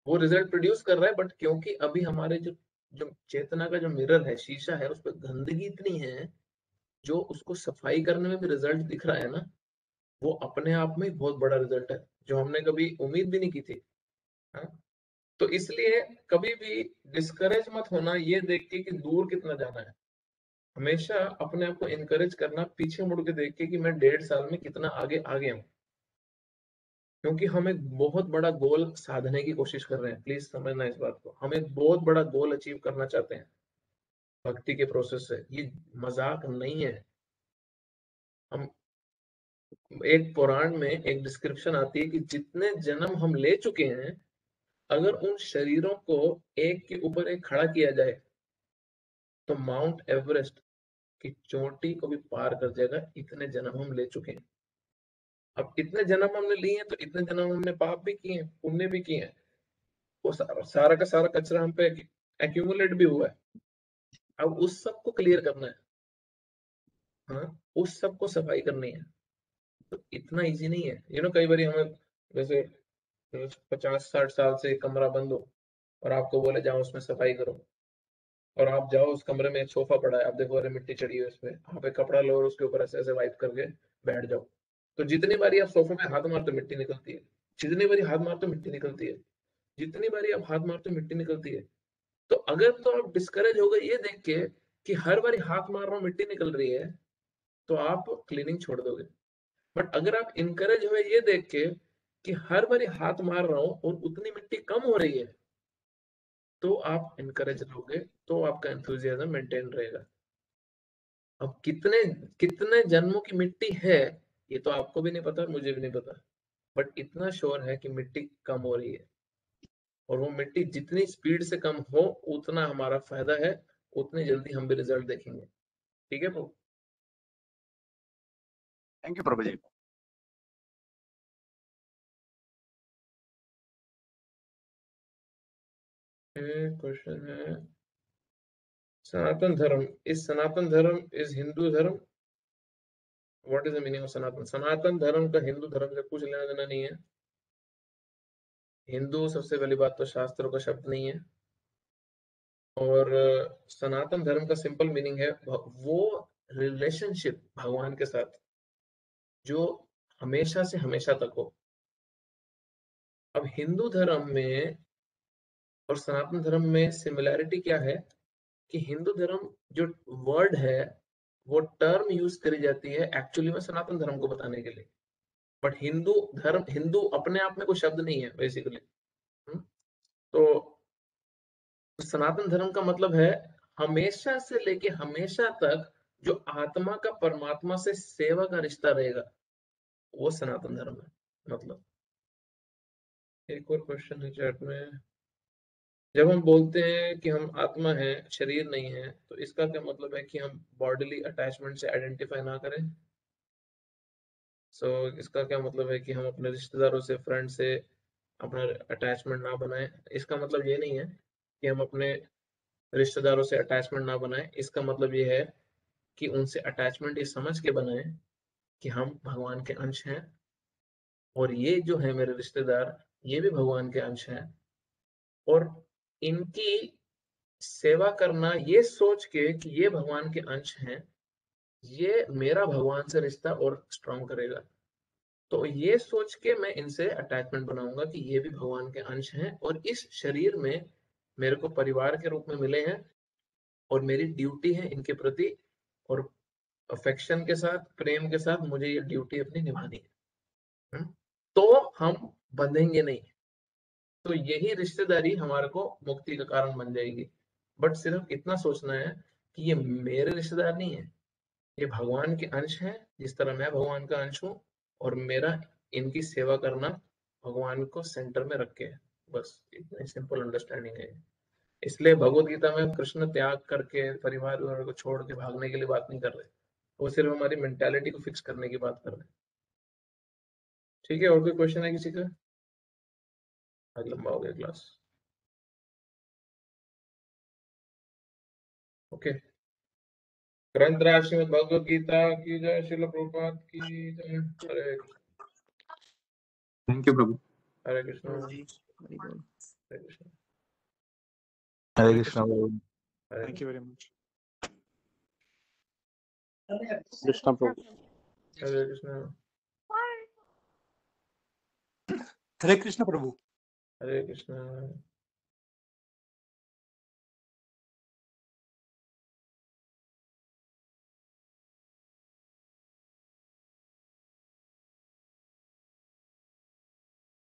वो रिजल्ट प्रोड्यूस कर रहा है, बट क्योंकि अभी हमारे जो जो चेतना का जो मिरर है, शीशा है, उस पर गंदगी इतनी है, जो उसको सफाई करने में भी रिजल्ट दिख रहा है ना, वो अपने आप में बहुत बड़ा रिजल्ट है, जो हमने कभी उम्मीद भी नहीं की थी। हाँ? तो इसलिए कभी भी डिस्करेज मत होना ये देख के कि दूर कितना जाना है। हमेशा अपने आप को इनकरेज करना, पीछे मुड़ के देख के कि मैं 1.5 साल में कितना आगे आ गया हूँ, क्योंकि हम एक बहुत बड़ा गोल साधने की कोशिश कर रहे हैं। प्लीज समझना इस बात को, हम एक बहुत बड़ा गोल अचीव करना चाहते हैं भक्ति के प्रोसेस से। ये मजाक नहीं है। हम एक पुराण में एक डिस्क्रिप्शन आती है कि जितने जन्म हम ले चुके हैं, अगर उन शरीरों को एक के ऊपर एक खड़ा किया जाए तो माउंट एवरेस्ट की चोटी को भी पार कर जाएगा। इतने जन्म हम ले चुके हैं। अब इतने जन्म हमने लिए हैं तो इतने जन्म हमने पाप भी किए हैं, पुण्य भी किए हैं। वो सारा का सारा कचरा हम पे एक्यूमुलेट भी हुआ है। अब उस सब को क्लियर करना है। हाँ, उस सब को सफाई करनी है। तो इतना इजी नहीं है। कई बार हमें जैसे 50-60 साल से कमरा बंद हो और आपको बोले जाओ उसमें सफाई करो, और आप जाओ उस कमरे में एक सोफा पड़ा है, आप देखो अरे मिट्टी चढ़ी है उसमें, आप एक कपड़ा लो और उसके ऊपर ऐसे ऐसे वाइप करके बैठ जाओ। तो जितनी बारी आप सोफे पे हाथ मारते मिट्टी निकलती है, जितनी बारी हाथ मारते मिट्टी निकलती है, जितनी बारी आप हाथ मारते मिट्टी निकलती है। तो अगर तो आप डिस्करेज हो गए ये देख के कि हर बारी हाथ मार रहा हूँ मिट्टी निकल रही है, तो आप क्लीनिंग छोड़ दोगे। बट अगर आप इनकरेज हुए ये देख के कि हर बारी हाथ मार रहा हूँ और उतनी मिट्टी कम हो रही है, तो आप इनकरेज रहोगे, तो आपका एंथुजियाज्म मेंटेन रहेगा। अब कितने कितने जन्मों की मिट्टी है ये तो आपको भी नहीं पता, मुझे भी नहीं पता, बट इतना श्योर है कि मिट्टी कम हो रही है। और वो मिट्टी जितनी स्पीड से कम हो उतना हमारा फायदा है, उतनी जल्दी हम भी रिजल्ट देखेंगे। ठीक है प्रभु? थैंक यू प्रभु जी। क्वेश्चन है, Sanatan Dharma is Hindu Dharma? What is the meaning of Sanatan? Sanatan Dharma का हिंदू धर्म से कुछ लेना देना नहीं है। हिंदू सबसे पहली बात तो शास्त्रों का शब्द नहीं है। और सनातन धर्म का सिंपल मीनिंग है वो रिलेशनशिप भगवान के साथ जो हमेशा से हमेशा तक हो। अब हिंदू धर्म में और सनातन धर्म में सिमिलैरिटी क्या है कि हिंदू धर्म जो वर्ड है वो टर्म यूज करी जाती है एक्चुअली में सनातन धर्म को बताने के लिए। बट हिंदू अपने आप में कोई शब्द नहीं है बेसिकली। तो सनातन धर्म का मतलब है हमेशा से लेके हमेशा तक जो आत्मा का परमात्मा से सेवा का रिश्ता रहेगा, वो सनातन धर्म है। मतलब एक और क्वेश्चन है चैट में, जब हम बोलते हैं कि हम आत्मा है शरीर नहीं है, तो इसका क्या मतलब है कि हम बॉडीली अटैचमेंट से आइडेंटिफाई ना करें? इसका क्या मतलब है कि हम अपने रिश्तेदारों से, फ्रेंड से अपना अटैचमेंट ना बनाएं? इसका मतलब ये नहीं है कि हम अपने रिश्तेदारों से अटैचमेंट ना बनाएं। इसका मतलब ये है कि उनसे अटैचमेंट ये समझ के बनाएं कि हम भगवान के अंश हैं, और ये जो है मेरे रिश्तेदार, ये भी भगवान के अंश हैं, और इनकी सेवा करना ये सोच के कि ये भगवान के अंश हैं, ये मेरा भगवान से रिश्ता और स्ट्रॉन्ग करेगा। तो ये सोच के मैं इनसे अटैचमेंट बनाऊंगा कि ये भी भगवान के अंश हैं और इस शरीर में मेरे को परिवार के रूप में मिले हैं, और मेरी ड्यूटी है इनके प्रति, और अफेक्शन के साथ, प्रेम के साथ मुझे ये ड्यूटी अपनी निभानी है। तो हम बंधेंगे नहीं। तो यही रिश्तेदारी हमारे को मुक्ति का कारण बन जाएगी। बट सिर्फ इतना सोचना है कि ये मेरे रिश्तेदार नहीं है, ये भगवान के अंश है, जिस तरह मैं भगवान का अंश हूँ, और मेरा इनकी सेवा करना भगवान को सेंटर में रख के है। बस इतनी सिंपल अंडरस्टैंडिंग है। इसलिए भगवत गीता में कृष्ण त्याग करके परिवार को छोड़ के भागने के लिए बात नहीं कर रहे, वो सिर्फ हमारी मेंटालिटी को फिक्स करने की बात कर रहे हैं। ठीक है, और कोई क्वेश्चन है किसी का? आज लंबा हो गया क्लास। ओके, ग्रंथ राज श्रीमद् भगवत गीता की जय, श्रील प्रभुपाद की जय। हरे थैंक यू प्रभु। हरे कृष्ण। जी हरि बोल। हरे कृष्ण। हरे हरे कृष्णा कृष्णा। प्रभु। Hare thank you very much. Krishna प्रभु। हरे कृष्णा। हरे कृष्ण प्रभु। हरे कृष्णा।